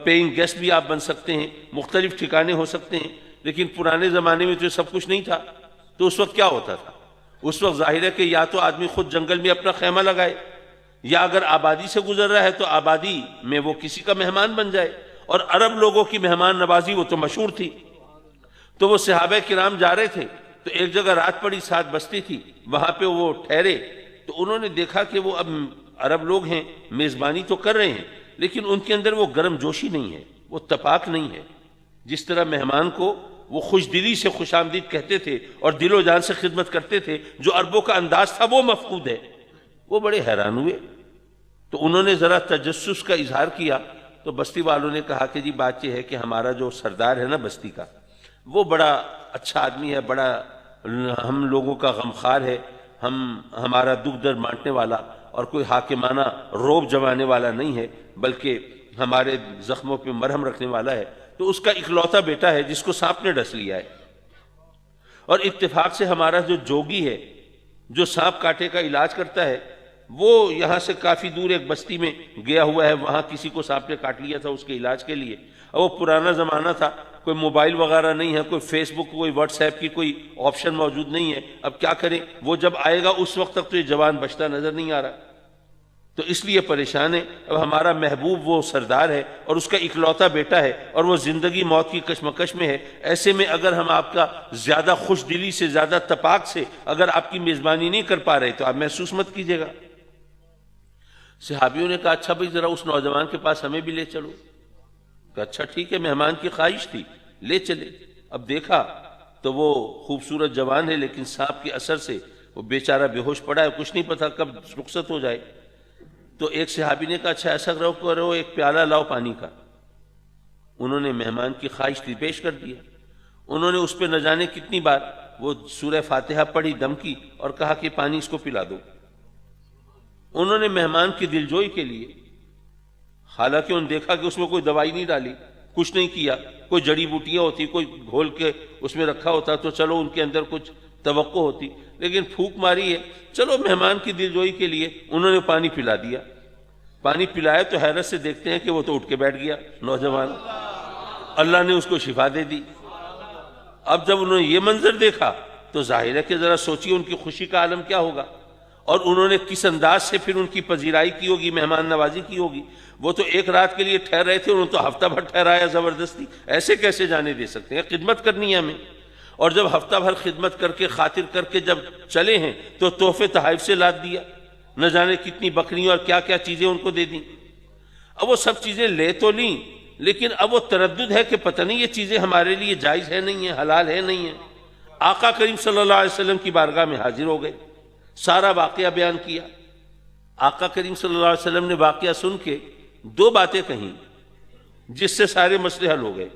پیئنگ گیسٹ بھی آپ بن سکتے ہیں، مختلف ٹھکانے ہو سکتے ہیں. لیکن پرانے زمانے میں تو سب کچھ نہیں تھا. تو اس وقت کیا ہوتا تھا؟ اس وقت ظاہر ہے کہ یا تو آدمی خود جنگل میں اپنا خیمہ لگائے، یا اگر آبادی سے گزر رہا ہے تو آبادی میں وہ کسی کا مہمان بن جائے. اور عرب لوگوں کی مہمان نوازی وہ تو مشہور تھی. تو وہ صحابہ کرام جا رہے تھے تو ایک جگہ رات پڑی، 7 بستی تھی، وہاں پہ وہ ٹھہرے. تو انہوں نے دیکھا کہ وہ اب عرب لوگ ہیں، میزبانی تو کر رہے ہیں لیکن ان کے اندر وہ گرم جوشی نہیں ہے، وہ تپاک نہیں ہے. جس طرح مہمان کو وہ خوش دلی سے خوش آمدید کہتے تھے اور دل و جان سے خدمت کرتے تھے، جو عربوں کا انداز تھا وہ مفقود ہے. وہ بڑے حیران ہوئے. تو انہوں نے ذرا تجسس کا اظہار کیا تو بستی والوں نے کہا کہ جی بات یہ ہے کہ ہمارا جو سردار ہے نا بستی کا، وہ بڑا اچھا آدمی ہے، بڑا ہم لوگوں کا غمخوار ہے، ہمارا دکھ درد بانٹنے والا اور کوئی حاکمانہ روب جمانے والا نہیں ہے، بلکہ ہمارے زخموں پہ مرہم رکھنے والا ہے. تو اس کا اکلوتا بیٹا ہے جس کو سانپ نے ڈس لیا ہے. اور اتفاق سے ہمارا جو جوگی ہے جو سانپ کاٹے کا علاج کرتا ہے، وہ یہاں سے کافی دور ایک بستی میں گیا ہوا ہے، وہاں کسی کو سانپ نے کاٹ لیا تھا اس کے علاج کے لیے. اور وہ پرانا زمانہ تھا، کوئی موبائل وغیرہ نہیں ہے، کوئی فیس بک، کوئی واٹس ایپ کی کوئی آپشن موجود نہیں ہے. اب کیا کریں؟ وہ جب آئے گا اس وقت تک تو یہ جوان بچتا نظر نہیں آ رہا. تو اس لیے پریشان ہے. اب ہمارا محبوب وہ سردار ہے اور اس کا اکلوتا بیٹا ہے اور وہ زندگی موت کی کشمکش میں ہے. ایسے میں اگر ہم آپ کا زیادہ خوش دلی سے، زیادہ تپاک سے اگر آپ کی میزبانی نہیں کر پا رہے تو آپ محسوس مت کیجیے گا. صحابیوں نے کہا اچھا بھائی ذرا اس نوجوان کے پاس ہمیں بھی لے چلو. کہ اچھا ٹھیک ہے، مہمان کی خواہش تھی، لے چلے۔ اب دیکھا تو وہ خوبصورت جوان ہے، لیکن سانپ کے اثر سے وہ بیچارہ بے ہوش پڑا ہے، کچھ نہیں پتا کب رخصت ہو جائے۔ تو ایک صحابی نے کہا اچھا ایسا کرو، ایک پیالہ لاؤ پانی کا۔ انہوں نے مہمان کی خواہش تھی، پیش کر دیا۔ انہوں نے اس پہ نہ جانے کتنی بار وہ سورہ فاتحہ پڑھی، دم کی، اور کہا کہ پانی اس کو پلا دو۔ انہوں نے مہمان کی دلجوئی کے لیے، حالانکہ انہوں نے دیکھا کہ اس میں کوئی دوائی نہیں ڈالی، کچھ نہیں کیا، کوئی جڑی بوٹیاں ہوتی، کوئی گھول کے اس میں رکھا ہوتا تو چلو ان کے اندر کچھ توقع ہوتی، لیکن پھونک ماری ہے، چلو مہمان کی دلجوئی کے لیے انہوں نے پانی پلا دیا۔ پانی پلایا تو حیرت سے دیکھتے ہیں کہ وہ تو اٹھ کے بیٹھ گیا نوجوان، اللہ نے اس کو شفا دے دی۔ اب جب انہوں نے یہ منظر دیکھا تو ظاہر ہے کہ ذرا سوچیے ان کی خوشی کا عالم کیا ہوگا، اور انہوں نے کس انداز سے پھر ان کی پذیرائی کی ہوگی، مہمان نوازی کی ہوگی۔ وہ تو ایک رات کے لیے ٹھہر رہے تھے، انہوں نے تو ہفتہ بھر ٹھہرایا زبردستی، ایسے کیسے جانے دے سکتے ہیں؟ خدمت کرنی ہے ہمیں، اور جب ہفتہ بھر خدمت کر کے خاطر کر کے جب چلے ہیں تو تحفے تحائف سے لاد دیا، نہ جانے کتنی بکریاں اور کیا کیا چیزیں ان کو دے دیں۔ اب وہ سب چیزیں لے تو لیں، لیکن اب وہ تردد ہے کہ پتہ نہیں یہ چیزیں ہمارے لیے جائز ہے نہیں ہے، حلال ہے نہیں ہے۔ آقا کریم صلی اللہ علیہ وسلم کی بارگاہ میں حاضر ہو گئے، سارا واقعہ بیان کیا۔ آقا کریم صلی اللہ علیہ وسلم نے واقعہ سن کے دو باتیں کہیں جس سے سارے مسئلے حل ہو گئے۔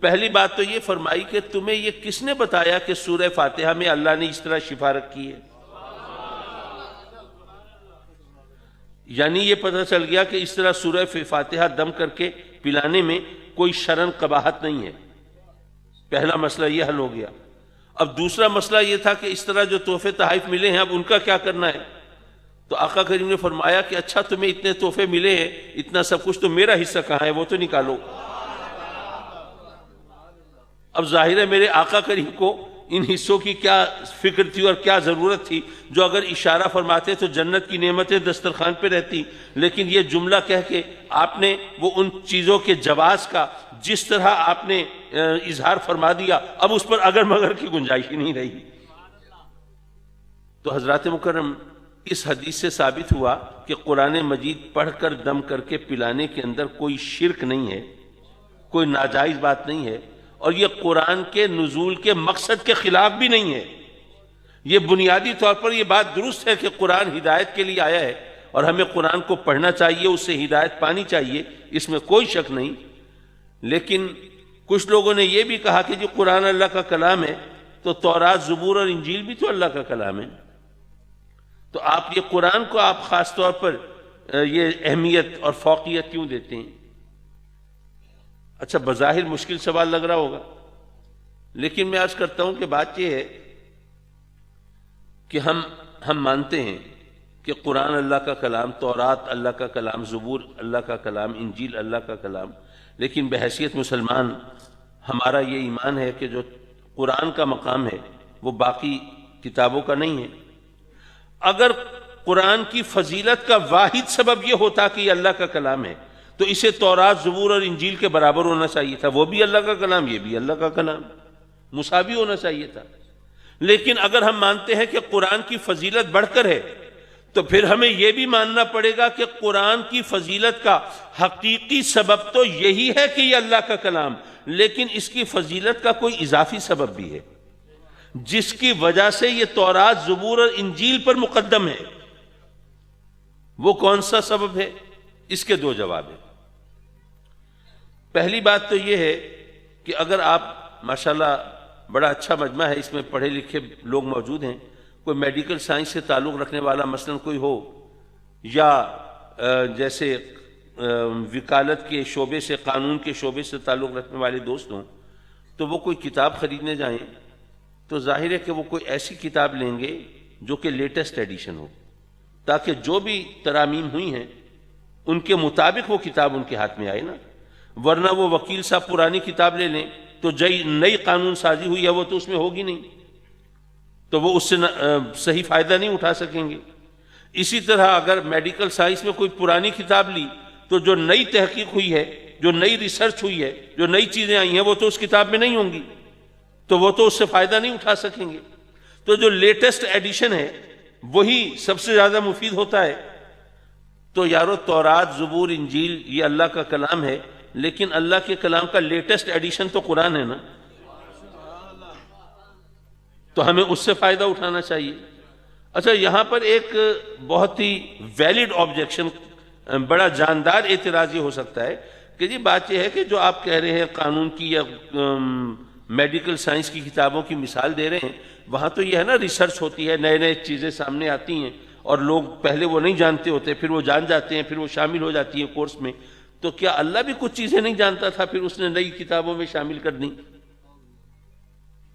پہلی بات تو یہ فرمائی کہ تمہیں یہ کس نے بتایا کہ سورہ فاتحہ میں اللہ نے اس طرح شفا رکھی ہے؟ یعنی یہ پتہ چل گیا کہ اس طرح سورہ فاتحہ دم کر کے پلانے میں کوئی شرعن قباحت نہیں ہے۔ پہلا مسئلہ یہ حل ہو گیا۔ اب دوسرا مسئلہ یہ تھا کہ اس طرح جو تحفے تحائف ملے ہیں اب ان کا کیا کرنا ہے؟ تو آقا کریم نے فرمایا کہ اچھا تمہیں اتنے تحفے ملے ہیں، اتنا سب کچھ، تو میرا حصہ کہاں ہے؟ وہ تو نکالو۔ اب ظاہر ہے میرے آقا کریم کو ان حصوں کی کیا فکر تھی اور کیا ضرورت تھی، جو اگر اشارہ فرماتے تو جنت کی نعمتیں دسترخوان پہ رہتی، لیکن یہ جملہ کہہ کے آپ نے وہ ان چیزوں کے جواز کا جس طرح آپ نے اظہار فرما دیا، اب اس پر اگر مگر کی گنجائش ہی نہیں رہی۔ تو حضرات مکرم، اس حدیث سے ثابت ہوا کہ قرآن مجید پڑھ کر دم کر کے پلانے کے اندر کوئی شرک نہیں ہے، کوئی ناجائز بات نہیں ہے، اور یہ قرآن کے نزول کے مقصد کے خلاف بھی نہیں ہے۔ یہ بنیادی طور پر یہ بات درست ہے کہ قرآن ہدایت کے لیے آیا ہے اور ہمیں قرآن کو پڑھنا چاہیے، اس سے ہدایت پانی چاہیے، اس میں کوئی شک نہیں۔ لیکن کچھ لوگوں نے یہ بھی کہا کہ جو قرآن اللہ کا کلام ہے تو تورات، زبور اور انجیل بھی تو اللہ کا کلام ہے، تو آپ یہ قرآن کو آپ خاص طور پر یہ اہمیت اور فوقیت کیوں دیتے ہیں؟ اچھا بظاہر مشکل سوال لگ رہا ہوگا، لیکن میں عرض کرتا ہوں کہ بات یہ ہے کہ ہم مانتے ہیں کہ قرآن اللہ کا کلام، تورات اللہ کا کلام، زبور اللہ کا کلام، انجیل اللہ کا کلام، لیکن بحیثیت مسلمان ہمارا یہ ایمان ہے کہ جو قرآن کا مقام ہے وہ باقی کتابوں کا نہیں ہے۔ اگر قرآن کی فضیلت کا واحد سبب یہ ہوتا کہ یہ اللہ کا کلام ہے تو اسے تورات، زبور اور انجیل کے برابر ہونا چاہیے تھا، وہ بھی اللہ کا کلام، یہ بھی اللہ کا کلام، مساوی ہونا چاہیے تھا۔ لیکن اگر ہم مانتے ہیں کہ قرآن کی فضیلت بڑھ کر ہے تو پھر ہمیں یہ بھی ماننا پڑے گا کہ قرآن کی فضیلت کا حقیقی سبب تو یہی ہے کہ یہ اللہ کا کلام، لیکن اس کی فضیلت کا کوئی اضافی سبب بھی ہے جس کی وجہ سے یہ تورات، زبور اور انجیل پر مقدم ہے۔ وہ کون سا سبب ہے؟ اس کے دو جواب ہیں۔ پہلی بات تو یہ ہے کہ اگر آپ ماشاءاللہ بڑا اچھا مجمع ہے، اس میں پڑھے لکھے لوگ موجود ہیں، کوئی میڈیکل سائنس سے تعلق رکھنے والا مثلا کوئی ہو، یا جیسے وکالت کے شعبے سے، قانون کے شعبے سے تعلق رکھنے والے دوست ہوں، تو وہ کوئی کتاب خریدنے جائیں تو ظاہر ہے کہ وہ کوئی ایسی کتاب لیں گے جو کہ لیٹسٹ ایڈیشن ہو، تاکہ جو بھی ترامیم ہوئی ہیں ان کے مطابق وہ کتاب ان کے ہاتھ میں آئے نا۔ ورنہ وہ وکیل صاحب پرانی کتاب لے لیں تو نئی قانون سازی ہوئی ہے وہ تو اس میں ہوگی نہیں، تو وہ اس سے صحیح فائدہ نہیں اٹھا سکیں گے۔ اسی طرح اگر میڈیکل سائنس میں کوئی پرانی کتاب لی تو جو نئی تحقیق ہوئی ہے، جو نئی ریسرچ ہوئی ہے، جو نئی چیزیں آئی ہیں وہ تو اس کتاب میں نہیں ہوں گی، تو وہ تو اس سے فائدہ نہیں اٹھا سکیں گے۔ تو جو لیٹسٹ ایڈیشن ہے وہی سب سے زیادہ مفید ہوتا ہے۔ تو یارو تورات، زبور، انجیل یہ اللہ کا کلام ہے، لیکن اللہ کے کلام کا لیٹسٹ ایڈیشن تو قرآن ہے نا، تو ہمیں اس سے فائدہ اٹھانا چاہیے۔ اچھا، یہاں پر ایک بہت ہی ویلڈ آبجیکشن، بڑا جاندار اعتراض یہ ہو سکتا ہے کہ جی بات یہ ہے کہ جو آپ کہہ رہے ہیں قانون کی یا میڈیکل سائنس کی کتابوں کی مثال دے رہے ہیں، وہاں تو یہ ہے نا ریسرچ ہوتی ہے، نئے نئے چیزیں سامنے آتی ہیں اور لوگ پہلے وہ نہیں جانتے ہوتے، پھر وہ جان جاتے ہیں، پھر وہ شامل ہو جاتی ہیں کورس میں۔ تو کیا اللہ بھی کچھ چیزیں نہیں جانتا تھا پھر اس نے نئی کتابوں میں شامل کر دی؟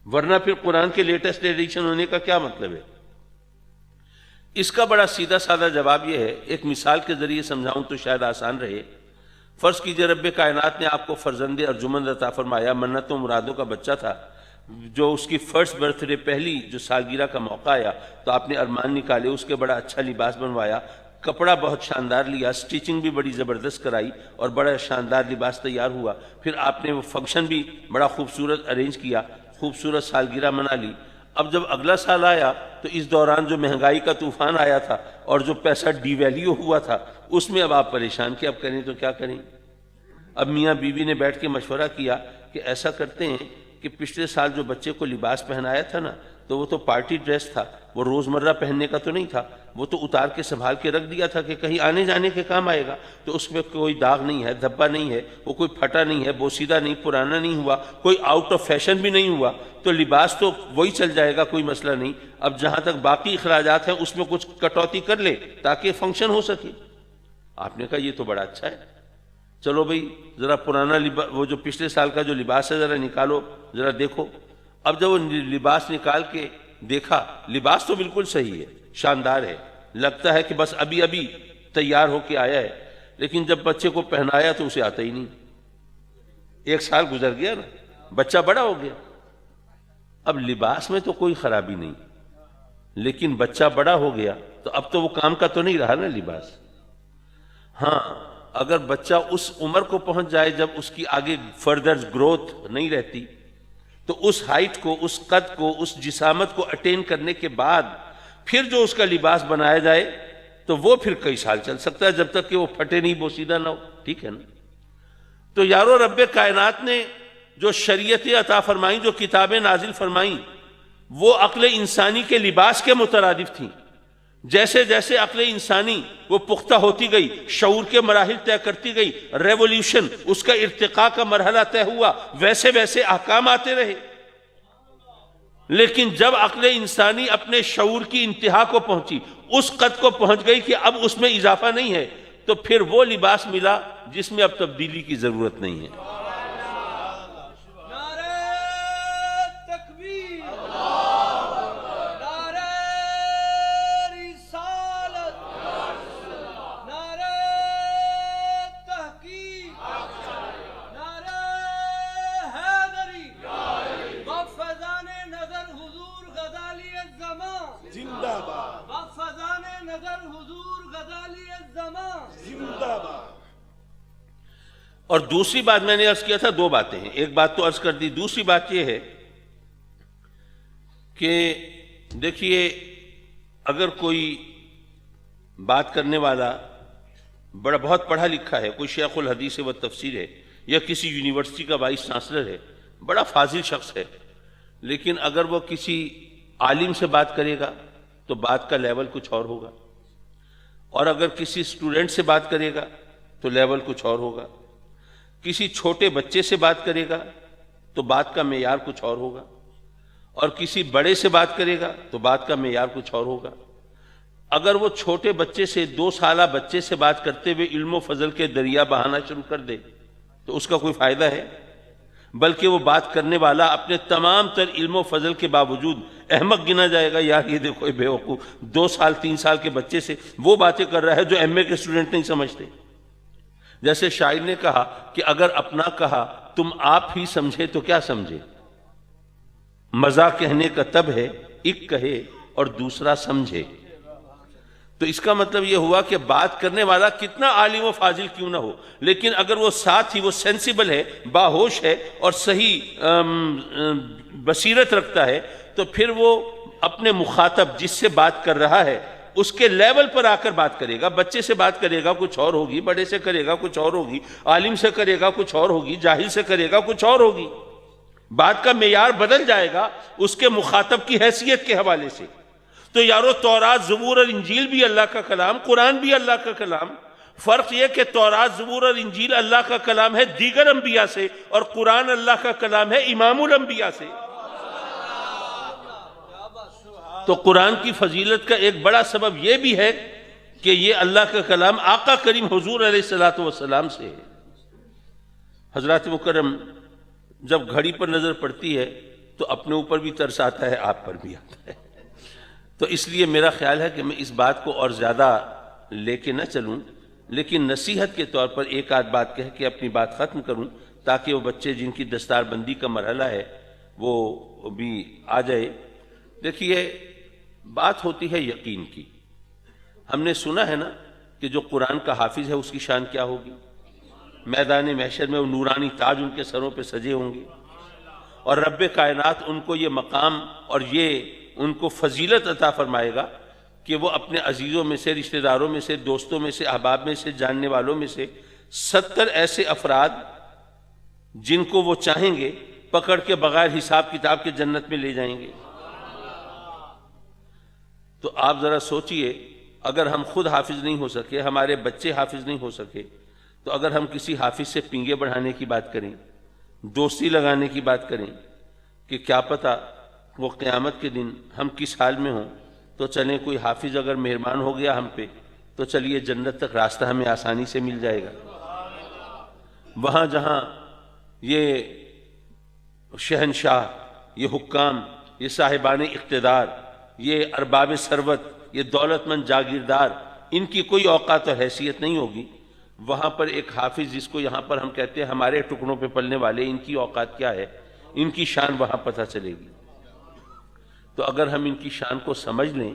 ورنہ پھر قرآن کے لیٹسٹ ایڈیشن ہونے کا کیا مطلب ہے؟ اس کا بڑا سیدھا سادہ جواب یہ ہے، ایک مثال کے ذریعے سمجھاؤں تو شاید آسان رہے۔ فرض کیجئے رب کائنات نے آپ کو فرزند ارجمند عطا فرمایا، منتوں مرادوں کا بچہ تھا، جو اس کی فرسٹ برتھ ڈے، پہلی جو سالگرہ کا موقع آیا تو آپ نے ارمان نکالے، اس کے بڑا اچھا لباس بنوایا، کپڑا بہت شاندار لیا، سٹیچنگ بھی بڑی زبردست کرائی اور بڑا شاندار لباس تیار ہوا۔ پھر آپ نے وہ فنکشن بھی بڑا خوبصورت ارینج کیا، خوبصورت سالگرہ منا لی۔ اب جب اگلا سال آیا تو اس دوران جو مہنگائی کا طوفان آیا تھا اور جو پیسہ ڈی ویلیو ہوا تھا، اس میں اب آپ پریشان کہ اب کریں تو کیا کریں؟ اب میاں بیوی نے بیٹھ کے مشورہ کیا کہ ایسا کرتے ہیں کہ پچھلے سال جو بچے کو لباس پہنایا تھا نا، تو وہ تو پارٹی ڈریس تھا، وہ روزمرہ پہننے کا تو نہیں تھا، وہ تو اتار کے سنبھال کے رکھ دیا تھا کہ کہیں آنے جانے کے کام آئے گا، تو اس میں کوئی داغ نہیں ہے، دھبا نہیں ہے، وہ کوئی پھٹا نہیں ہے، بوسیدہ نہیں، پرانا نہیں ہوا، کوئی آؤٹ آف فیشن بھی نہیں ہوا، تو لباس تو وہی چل جائے گا، کوئی مسئلہ نہیں۔ اب جہاں تک باقی اخراجات ہیں اس میں کچھ کٹوتی کر لے تاکہ فنکشن ہو سکے۔ آپ نے کہا یہ تو بڑا اچھا ہے، چلو بھئی ذرا پرانا وہ جو پچھلے سال کا جو لباس ہے ذرا نکالو، ذرا دیکھو۔ اب جب وہ لباس نکال کے دیکھا، لباس تو بالکل صحیح ہے، شاندار ہے، لگتا ہے کہ بس ابھی ابھی تیار ہو کے آیا ہے، لیکن جب بچے کو پہنایا تو اسے آتا ہی نہیں۔ ایک سال گزر گیا نا، بچہ بڑا ہو گیا، اب لباس میں تو کوئی خرابی نہیں، لیکن بچہ بڑا ہو گیا تو اب تو وہ کام کا تو نہیں رہا نا لباس۔ ہاں، اگر بچہ اس عمر کو پہنچ جائے جب اس کی آگے فردر گروتھ نہیں رہتی، تو اس ہائٹ کو، اس قد کو، اس جسامت کو اٹین کرنے کے بعد پھر جو اس کا لباس بنایا جائے تو وہ پھر کئی سال چل سکتا ہے، جب تک کہ وہ پھٹے نہیں، بوسیدہ نہ ہو، ٹھیک ہے نا؟ تو یارو رب کائنات نے جو شریعت عطا فرمائیں، جو کتابیں نازل فرمائیں، وہ عقل انسانی کے لباس کے مترادف تھیں۔ جیسے جیسے عقل انسانی وہ پختہ ہوتی گئی، شعور کے مراحل طے کرتی گئی، ریولوشن، اس کا ارتقاء کا مرحلہ طے ہوا، ویسے ویسے احکام آتے رہے۔ لیکن جب عقل انسانی اپنے شعور کی انتہا کو پہنچی، اس قد کو پہنچ گئی کہ اب اس میں اضافہ نہیں ہے، تو پھر وہ لباس ملا جس میں اب تبدیلی کی ضرورت نہیں ہے۔ اور دوسری بات میں نے عرض کیا تھا، دو باتیں ہیں، ایک بات تو عرض کر دی، دوسری بات یہ ہے کہ دیکھیے اگر کوئی بات کرنے والا بہت پڑھا لکھا ہے، کوئی شیخ الحدیث و تفسیر ہے، یا کسی یونیورسٹی کا وائس چانسلر ہے، بڑا فاضل شخص ہے، لیکن اگر وہ کسی عالم سے بات کرے گا تو بات کا لیول کچھ اور ہوگا، اور اگر کسی اسٹوڈنٹ سے بات کرے گا تو لیول کچھ اور ہوگا، کسی چھوٹے بچے سے بات کرے گا تو بات کا معیار کچھ اور ہوگا، اور کسی بڑے سے بات کرے گا تو بات کا معیار کچھ اور ہوگا۔ اگر وہ چھوٹے بچے سے، 2 سالہ بچے سے بات کرتے ہوئے علم و فضل کے دریا بہانا شروع کر دے تو اس کا کوئی فائدہ ہے؟ بلکہ وہ بات کرنے والا اپنے تمام تر علم و فضل کے باوجود احمق گنا جائے گا، یار یہ دیکھو یہ بیوقوف 2 سال 3 سال کے بچے سے وہ باتیں کر رہا ہے جو ایم اے کے اسٹوڈنٹ نہیں سمجھتے۔ جیسے شاعر نے کہا کہ اگر اپنا کہا تم آپ ہی سمجھے تو کیا سمجھے، مزہ کہنے کا تب ہے ایک کہے اور دوسرا سمجھے۔ تو اس کا مطلب یہ ہوا کہ بات کرنے والا کتنا عالم و فاضل کیوں نہ ہو، لیکن اگر وہ ساتھ ہی وہ سینسیبل ہے، باہوش ہے اور صحیح بصیرت رکھتا ہے، تو پھر وہ اپنے مخاطب جس سے بات کر رہا ہے اس کے لیول پر آ کر بات کرے گا. بچے سے بات کرے گا کچھ اور ہوگی، بڑے سے کرے گا کچھ اور ہوگی، عالم سے کرے گا کچھ اور ہوگی، جاہل سے کرے گا کچھ اور ہوگی. بات کا معیار بدل جائے گا اس کے مخاطب کی حیثیت کے حوالے سے. تو یارو تورات، زبور اور انجیل بھی اللہ کا کلام، قرآن بھی اللہ کا کلام. فرق یہ کہ تورات، زبور اور انجیل اللہ کا کلام ہے دیگر انبیاء سے، اور قرآن اللہ کا کلام ہے امام الانبیاء سے. تو قرآن کی فضیلت کا ایک بڑا سبب یہ بھی ہے کہ یہ اللہ کا کلام آقا کریم حضور علیہ الصلوۃ والسلام سے ہے. حضرات مکرم، جب گھڑی پر نظر پڑتی ہے تو اپنے اوپر بھی ترس آتا ہے، آپ پر بھی آتا ہے. تو اس لیے میرا خیال ہے کہ میں اس بات کو اور زیادہ لے کے نہ چلوں، لیکن نصیحت کے طور پر ایک آدھ بات کہہ کے اپنی بات ختم کروں، تاکہ وہ بچے جن کی دستار بندی کا مرحلہ ہے وہ بھی آ جائے. دیکھیے، بات ہوتی ہے یقین کی. ہم نے سنا ہے نا کہ جو قرآن کا حافظ ہے اس کی شان کیا ہوگی. میدان محشر میں وہ نورانی تاج ان کے سروں پہ سجے ہوں گے، اور رب کائنات ان کو یہ مقام اور یہ ان کو فضیلت عطا فرمائے گا کہ وہ اپنے عزیزوں میں سے، رشتہ داروں میں سے، دوستوں میں سے، احباب میں سے، جاننے والوں میں سے 70 ایسے افراد جن کو وہ چاہیں گے پکڑ کے بغیر حساب کتاب کے جنت میں لے جائیں گے. تو آپ ذرا سوچئے، اگر ہم خود حافظ نہیں ہو سکے، ہمارے بچے حافظ نہیں ہو سکے، تو اگر ہم کسی حافظ سے پنگے بڑھانے کی بات کریں، دوستی لگانے کی بات کریں کہ کیا پتہ وہ قیامت کے دن ہم کس حال میں ہوں، تو چلیں کوئی حافظ اگر مہربان ہو گیا ہم پہ تو چلیے جنت تک راستہ ہمیں آسانی سے مل جائے گا. وہاں جہاں یہ شہنشاہ، یہ حکام، یہ صاحبان اقتدار، یہ ارباب ثروت، یہ دولت مند جاگیردار، ان کی کوئی اوقات اور حیثیت نہیں ہوگی، وہاں پر ایک حافظ جس کو یہاں پر ہم کہتے ہیں ہمارے ٹکڑوں پہ پلنے والے، ان کی اوقات کیا ہے، ان کی شان وہاں پتہ چلے گی. تو اگر ہم ان کی شان کو سمجھ لیں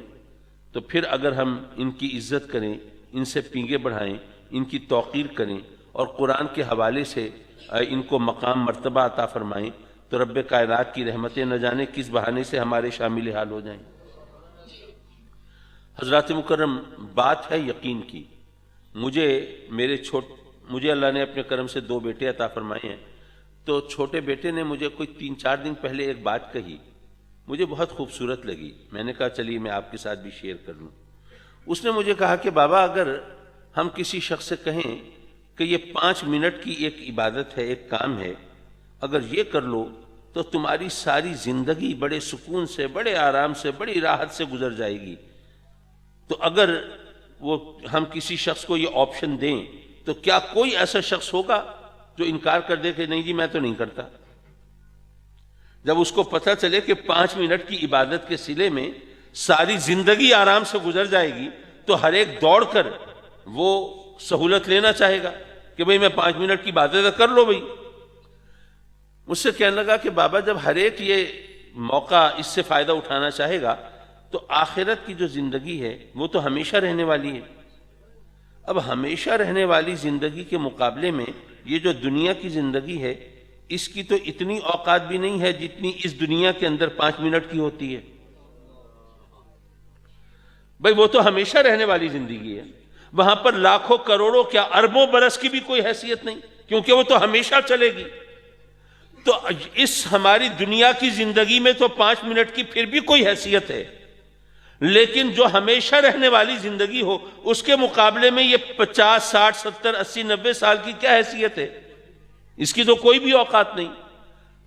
تو پھر اگر ہم ان کی عزت کریں، ان سے پینگے بڑھائیں، ان کی توقیر کریں اور قرآن کے حوالے سے ان کو مقام مرتبہ عطا فرمائیں، تو رب کائنات کی رحمتیں نہ جانے کس بہانے سے ہمارے شامل حال ہو جائیں. حضرات مکرم، بات ہے یقین کی. مجھے اللہ نے اپنے کرم سے 2 بیٹے عطا فرمائے ہیں. تو چھوٹے بیٹے نے مجھے کوئی 3-4 دن پہلے ایک بات کہی، مجھے بہت خوبصورت لگی. میں نے کہا چلیے میں آپ کے ساتھ بھی شیئر کر لوں. اس نے مجھے کہا کہ بابا، اگر ہم کسی شخص سے کہیں کہ یہ 5 منٹ کی ایک عبادت ہے، ایک کام ہے، اگر یہ کر لو تو تمہاری ساری زندگی بڑے سکون سے، بڑے آرام سے، بڑی راحت سے گزر جائے گی. تو اگر ہم کسی شخص کو یہ آپشن دیں تو کیا کوئی ایسا شخص ہوگا جو انکار کر دے کہ نہیں جی میں تو نہیں کرتا؟ جب اس کو پتہ چلے کہ 5 منٹ کی عبادت کے صلے میں ساری زندگی آرام سے گزر جائے گی تو ہر ایک دوڑ کر وہ سہولت لینا چاہے گا کہ بھئی میں 5 منٹ کی عبادت کر لو بھئی. مجھ سے کہنے لگا کہ بابا، جب ہر ایک یہ موقع اس سے فائدہ اٹھانا چاہے گا تو آخرت کی جو زندگی ہے وہ تو ہمیشہ رہنے والی ہے. اب ہمیشہ رہنے والی زندگی کے مقابلے میں یہ جو دنیا کی زندگی ہے، اس کی تو اتنی اوقات بھی نہیں ہے جتنی اس دنیا کے اندر 5 منٹ کی ہوتی ہے. بھئی وہ تو ہمیشہ رہنے والی زندگی ہے، وہاں پر لاکھوں کروڑوں کیا اربوں برس کی بھی کوئی حیثیت نہیں، کیونکہ وہ تو ہمیشہ چلے گی. تو اس ہماری دنیا کی زندگی میں تو 5 منٹ کی پھر بھی کوئی حیثیت ہے، لیکن جو ہمیشہ رہنے والی زندگی ہو اس کے مقابلے میں یہ 50 60 70 80 90 سال کی کیا حیثیت ہے، اس کی تو کوئی بھی اوقات نہیں.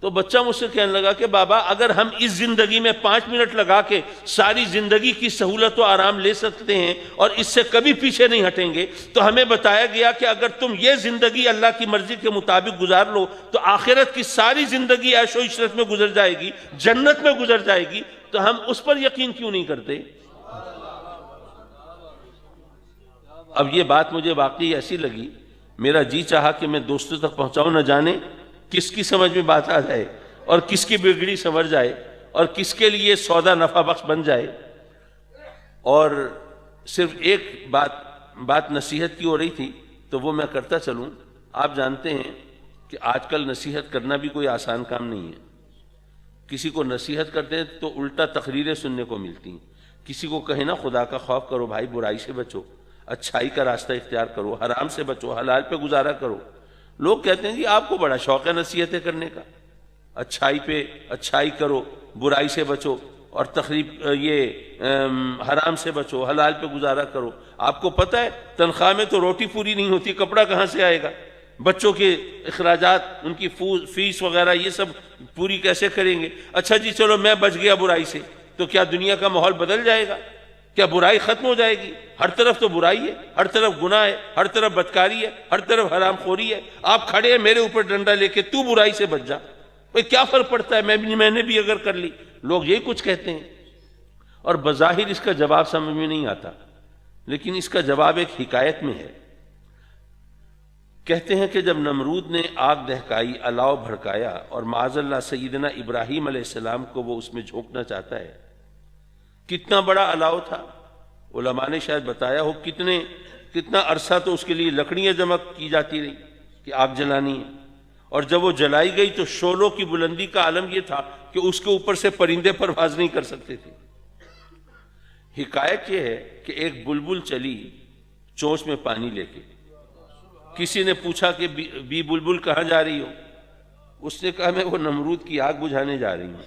تو بچہ مجھ سے کہنے لگا کہ بابا، اگر ہم اس زندگی میں 5 منٹ لگا کے ساری زندگی کی سہولت و آرام لے سکتے ہیں اور اس سے کبھی پیچھے نہیں ہٹیں گے، تو ہمیں بتایا گیا کہ اگر تم یہ زندگی اللہ کی مرضی کے مطابق گزار لو تو آخرت کی ساری زندگی عیش و عشرت میں گزر جائے گی، جنت میں گزر جائے گی. تو ہم اس پر یقین کیوں نہیں کرتے؟ اب یہ بات مجھے واقعی ایسی لگی، میرا جی چاہا کہ میں دوستوں تک پہنچاؤں، نہ جانے کس کی سمجھ میں بات آ جائے اور کس کی بگڑی سنور جائے اور کس کے لیے سودا نفع بخش بن جائے. اور صرف ایک بات نصیحت کی ہو رہی تھی تو وہ میں کرتا چلوں. آپ جانتے ہیں کہ آج کل نصیحت کرنا بھی کوئی آسان کام نہیں ہے. کسی کو نصیحت کرتے ہیں تو الٹا تقریریں سننے کو ملتی ہیں. کسی کو کہے نا خدا کا خوف کرو بھائی، برائی سے بچو، اچھائی کا راستہ اختیار کرو، حرام سے بچو، حلال پہ گزارا کرو، لوگ کہتے ہیں جی آپ کو بڑا شوق ہے نصیحتیں کرنے کا، اچھائی پہ اچھائی کرو، برائی سے بچو، اور حرام سے بچو، حلال پہ گزارا کرو۔ آپ کو پتہ ہے تنخواہ میں تو روٹی پوری نہیں ہوتی، کپڑا کہاں سے آئے گا؟ بچوں کے اخراجات، ان کی فیس وغیرہ، یہ سب پوری کیسے کریں گے؟ اچھا جی چلو میں بچ گیا برائی سے، تو کیا دنیا کا ماحول بدل جائے گا؟ کیا برائی ختم ہو جائے گی؟ ہر طرف تو برائی ہے، ہر طرف گناہ ہے، ہر طرف بدکاری ہے، ہر طرف حرام خوری ہے۔ آپ کھڑے ہیں میرے اوپر ڈنڈا لے کے، تو برائی سے بچ جا، بھئی کیا فرق پڑتا ہے، میں نے بھی اگر کر لی؟ لوگ یہی کچھ کہتے ہیں، اور بظاہر اس کا جواب سمجھ میں نہیں آتا، لیکن اس کا جواب ایک حکایت میں ہے۔ کہتے ہیں کہ جب نمرود نے آگ دہکائی، الاؤ بھڑکایا، اور معاذ اللہ سیدنا ابراہیم علیہ السلام کو وہ اس میں جھونکنا چاہتا ہے، کتنا بڑا الاؤ تھا، علماء نے شاید بتایا ہو کتنا عرصہ تو اس کے لیے لکڑیاں جمع کی جاتی رہی کہ آگ جلانی ہے، اور جب وہ جلائی گئی تو شعلوں کی بلندی کا عالم یہ تھا کہ اس کے اوپر سے پرندے پرواز نہیں کر سکتے تھے۔ حکایت یہ ہے کہ ایک بلبل چلی چونچ میں پانی لے کے، کسی نے پوچھا کہ بی بلبل کہاں جا رہی ہو؟ اس نے کہا میں وہ نمرود کی آگ بجھانے جا رہی ہوں۔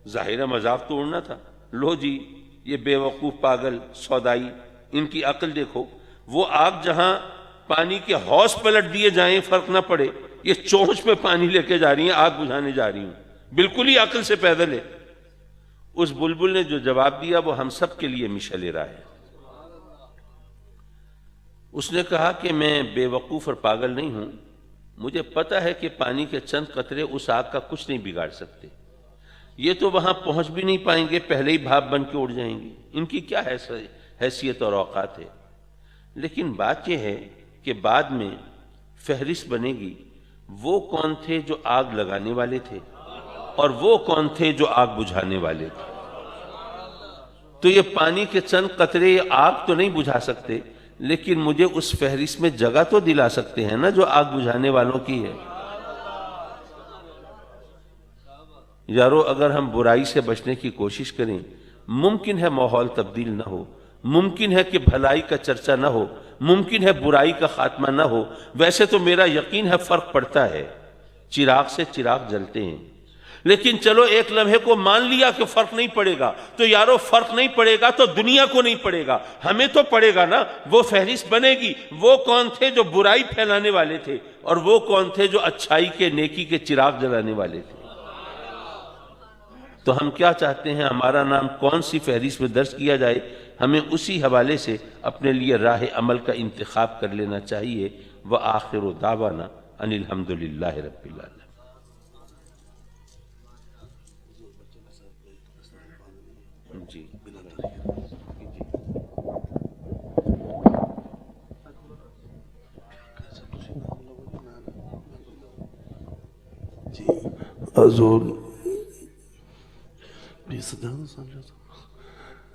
ظاہرہ مذاق تو اڑنا تھا، لو جی یہ بے وقوف پاگل سودائی، ان کی عقل دیکھو، وہ آگ جہاں پانی کے حوض پلٹ دیے جائیں فرق نہ پڑے، یہ چونچ میں پانی لے کے جا رہی ہیں، آگ بجھانے جا رہی ہوں، بالکل ہی عقل سے پیدل ہے۔ اس بلبل نے جو جواب دیا وہ ہم سب کے لیے مشعل راہ ہے۔ اس نے کہا کہ میں بے وقوف اور پاگل نہیں ہوں، مجھے پتہ ہے کہ پانی کے چند قطرے اس آگ کا کچھ نہیں بگاڑ سکتے، یہ تو وہاں پہنچ بھی نہیں پائیں گے، پہلے ہی بھاپ بن کے اڑ جائیں گے، ان کی کیا حیثیت اور اوقات ہے۔ لیکن بات یہ ہے کہ بعد میں فہرست بنے گی وہ کون تھے جو آگ لگانے والے تھے اور وہ کون تھے جو آگ بجھانے والے تھے۔ تو یہ پانی کے چند قطرے آگ تو نہیں بجھا سکتے، لیکن مجھے اس فہرست میں جگہ تو دلا سکتے ہیں نا جو آگ بجھانے والوں کی ہے۔ یارو اگر ہم برائی سے بچنے کی کوشش کریں، ممکن ہے ماحول تبدیل نہ ہو، ممکن ہے کہ بھلائی کا چرچا نہ ہو، ممکن ہے برائی کا خاتمہ نہ ہو۔ ویسے تو میرا یقین ہے فرق پڑتا ہے، چراغ سے چراغ جلتے ہیں، لیکن چلو ایک لمحے کو مان لیا کہ فرق نہیں پڑے گا، تو یارو فرق نہیں پڑے گا تو دنیا کو نہیں پڑے گا، ہمیں تو پڑے گا نا۔ وہ فہرست بنے گی وہ کون تھے جو برائی پھیلانے والے تھے اور وہ کون تھے جو اچھائی کے نیکی کے چراغ جلانے والے تھے۔ تو ہم کیا چاہتے ہیں، ہمارا نام کون سی فہرست میں درج کیا جائے، ہمیں اسی حوالے سے اپنے لیے راہ عمل کا انتخاب کر لینا چاہیے۔ وآخر دعوانا ان الحمد للہ رب العالمین۔ جی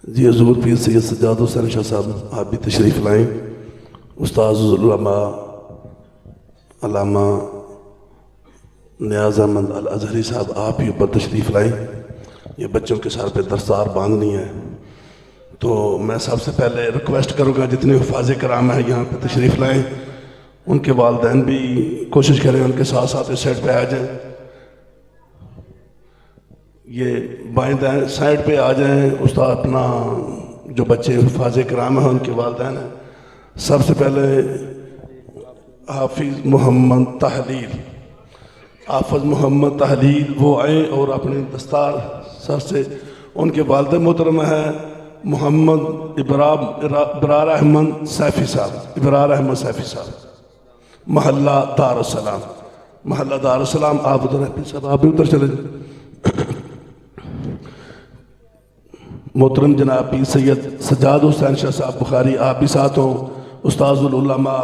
جی حضور پیر سید سجاد حسین شاہ صاحب آپ بھی تشریف لائیں۔ استاذ العلماء علامہ نیاز احمد الازہری صاحب آپ ہی اوپر تشریف لائیں، یہ بچوں کے سر پہ دستار باندھنی ہے۔ تو میں سب سے پہلے ریکویسٹ کروں گا جتنے حفاظ کرام ہیں یہاں پہ تشریف لائیں، ان کے والدین بھی کوشش کریں ان کے ساتھ ساتھ اس سائڈ پہ آ جائیں، یہ بائیں دائیں سائڈ پہ آ جائیں۔ استاد اپنا جو بچے حفاظ کرام ہیں ان کے والدین ہیں، سب سے پہلے حافظ محمد تحلیل، حافظ محمد تحلیل وہ آئیں اور اپنے دستار سر سے، ان کے والد محترم ہیں محمد ابرار احمد سیفی صاحب، ابرار احمد سیفی صاحب، محلہ دار السلام، محلہ دار السلام۔ آپ ادھر ہیں صاحب، آپ بھی ادھر چلے جائیں۔ محترم جناب پیر سید سجاد حسین شاہ صاحب بخاری آپ بھی ساتھ ہوں، استاذ العلماء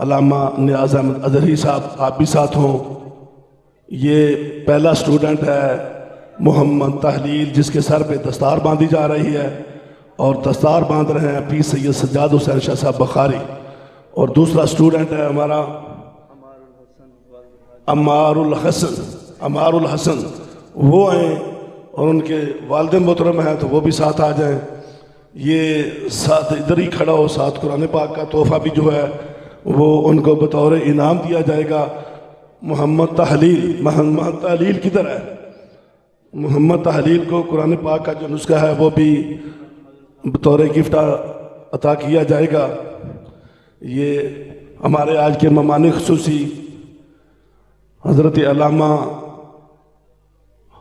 علامہ نیاز احمد اظہری صاحب آپ بھی ساتھ ہوں۔ یہ پہلا سٹوڈنٹ ہے محمد تحلیل جس کے سر پہ دستار باندھی جا رہی ہے، اور دستار باندھ رہے ہیں پیر سید سجاد حسین شاہ صاحب بخاری، اور دوسرا سٹوڈنٹ ہے ہمارا عمار الحسن، وہ ہیں اور ان کے والد محترم ہیں تو وہ بھی ساتھ آ جائیں. یہ ساتھ ادھر ہی کھڑا ہو. ساتھ قرآن پاک کا تحفہ بھی جو ہے وہ ان کو بطور انعام دیا جائے گا. محمد تحلیل کدھر ہے؟ محمد تحلیل کو قرآن پاک کا جو نسخہ ہے وہ بھی بطور گفٹ عطا کیا جائے گا. یہ ہمارے آج کے مہمان خصوصی حضرت علامہ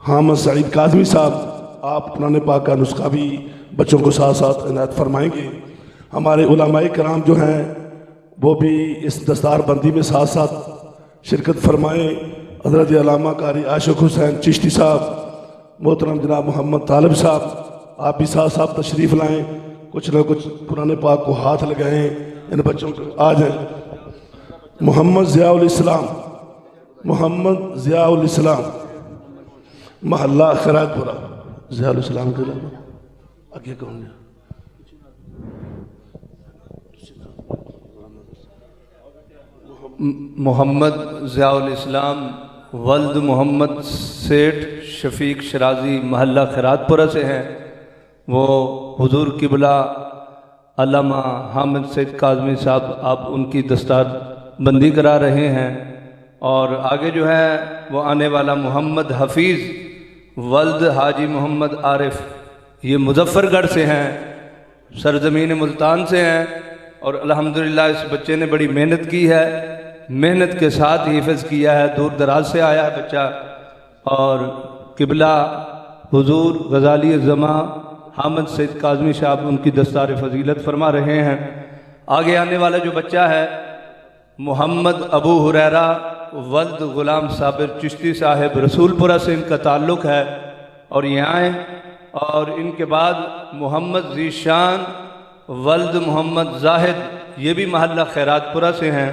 حامد سعید کاظمی صاحب، آپ قرآن پاک کا نسخہ بھی بچوں کو ساتھ ساتھ عنایت فرمائیں گے. ہمارے علماء کرام جو ہیں وہ بھی اس دستار بندی میں ساتھ ساتھ شرکت فرمائیں. حضرت علامہ قاری عاشق حسین چشتی صاحب، محترم جناب محمد طالب صاحب، آپ بھی ساتھ ساتھ تشریف لائیں. کچھ نہ کچھ قرآن پاک کو ہاتھ لگائیں، ان بچوں کو آ جائیں. محمد ضیاء الاسلام، محمد ضیاء الاسلام، محلہ خیرات پورہ. ضیاء الاسلام کے علاوہ آگے کون ہے؟ محمد ضیاء الاسلام ولد محمد سیٹھ شفیق شرازی محلہ خیرات پورہ سے ہیں. وہ حضور قبلہ علامہ حامد سعید کاظمی صاحب آپ ان کی دستار بندی کرا رہے ہیں. اور آگے جو ہے وہ آنے والا محمد حفیظ ولد حاجی محمد عارف، یہ مظفر گڑھ سے ہیں، سرزمین ملتان سے ہیں. اور الحمدللہ اس بچے نے بڑی محنت کی ہے، محنت کے ساتھ حفظ کیا ہے، دور دراز سے آیا ہے بچہ. اور قبلہ حضور غزالی زماں حامد سعید کاظمی صاحب ان کی دستار فضیلت فرما رہے ہیں. آگے آنے والا جو بچہ ہے محمد ابو ہریرہ ولد غلام صابر چشتی صاحب رسول پورہ سے ان کا تعلق ہے، اور یہ آئیں. اور ان کے بعد محمد ذیشان ولد محمد زاہد، یہ بھی محلہ خیرات پورہ سے ہیں،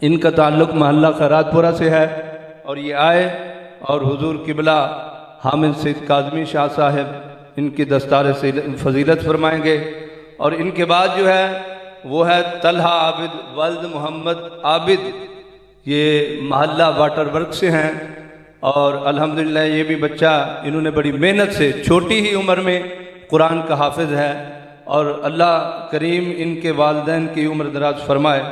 ان کا تعلق محلہ خیرات پورہ سے ہے. اور یہ آئے اور حضور قبلہ حامد سعید کاظمی شاہ صاحب ان کی دستار فضیلت فرمائیں گے. اور ان کے بعد جو ہے وہ ہے طلحہ عابد ولد محمد عابد، یہ محلہ واٹر ورک سے ہیں. اور الحمدللہ یہ بھی بچہ انہوں نے بڑی محنت سے چھوٹی ہی عمر میں قرآن کا حافظ ہے، اور اللہ کریم ان کے والدین کی عمر دراز فرمائے.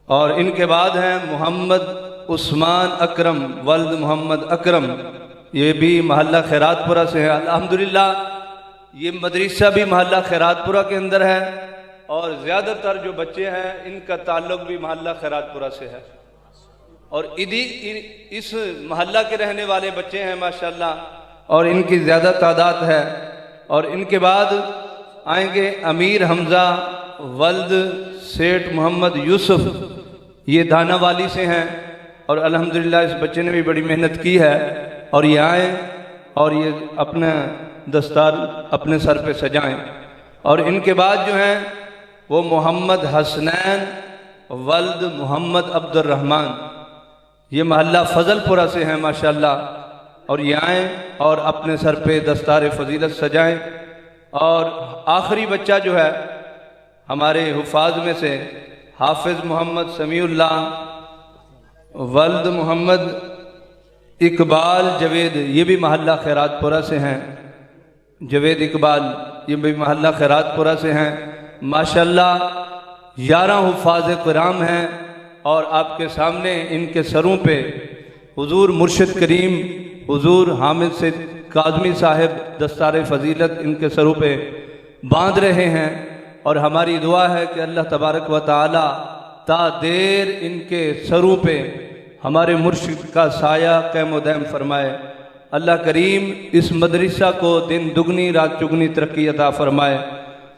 اور ان کے بعد ہیں محمد عثمان اکرم ولد محمد اکرم، یہ بھی محلہ خیرات پورہ سے ہے. الحمدللہ یہ مدرسہ بھی محلہ خیرات پورہ کے اندر ہے، اور زیادہ تر جو بچے ہیں ان کا تعلق بھی محلہ خیرات پورہ سے ہے. اور اس محلہ کے رہنے والے بچے ہیں ماشاءاللہ، اور ان کی زیادہ تعداد ہے. اور ان کے بعد آئیں گے امیر حمزہ ولد سیٹھ محمد یوسف، یہ دھانا والی سے ہیں. اور الحمدللہ اس بچے نے بھی بڑی محنت کی ہے. اور یہ آئیں اور یہ اپنا دستار اپنے سر پہ سجائیں. اور ان کے بعد جو ہیں وہ محمد حسنین ولد محمد عبد الرحمن، یہ محلہ فضل پورہ سے ہیں ماشاءاللہ. اور یہ آئیں اور اپنے سر پہ دستار فضیلت سجائیں. اور آخری بچہ جو ہے ہمارے حفاظ میں سے حافظ محمد سمیع اللہ ولد محمد اقبال جوید، یہ بھی محلہ خیرات پورہ سے ہیں. جوید اقبال یہ بھی محلہ خیرات پورہ سے ہیں. ماشاءاللہ 11 حفاظ کرام ہیں، اور آپ کے سامنے ان کے سروں پہ حضور مرشد کریم حضور حامد سعید کاظمی صاحب دستار فضیلت ان کے سروں پہ باندھ رہے ہیں. اور ہماری دعا ہے کہ اللہ تبارک و تعالی تا دیر ان کے سروں پہ ہمارے مرشد کا سایہ قائم و دائم فرمائے. اللہ کریم اس مدرسہ کو دن دگنی رات چگنی ترقی عطا فرمائے.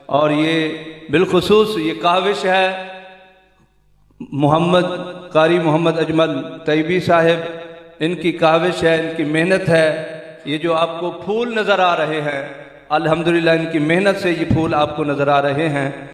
اور یہ بالخصوص یہ کاوش ہے محمد قاری محمد اجمل طیبی صاحب، ان کی کاوش ہے، ان کی محنت ہے. یہ جو آپ کو پھول نظر آ رہے ہیں الحمدللہ ان کی محنت سے یہ پھول آپ کو نظر آ رہے ہیں.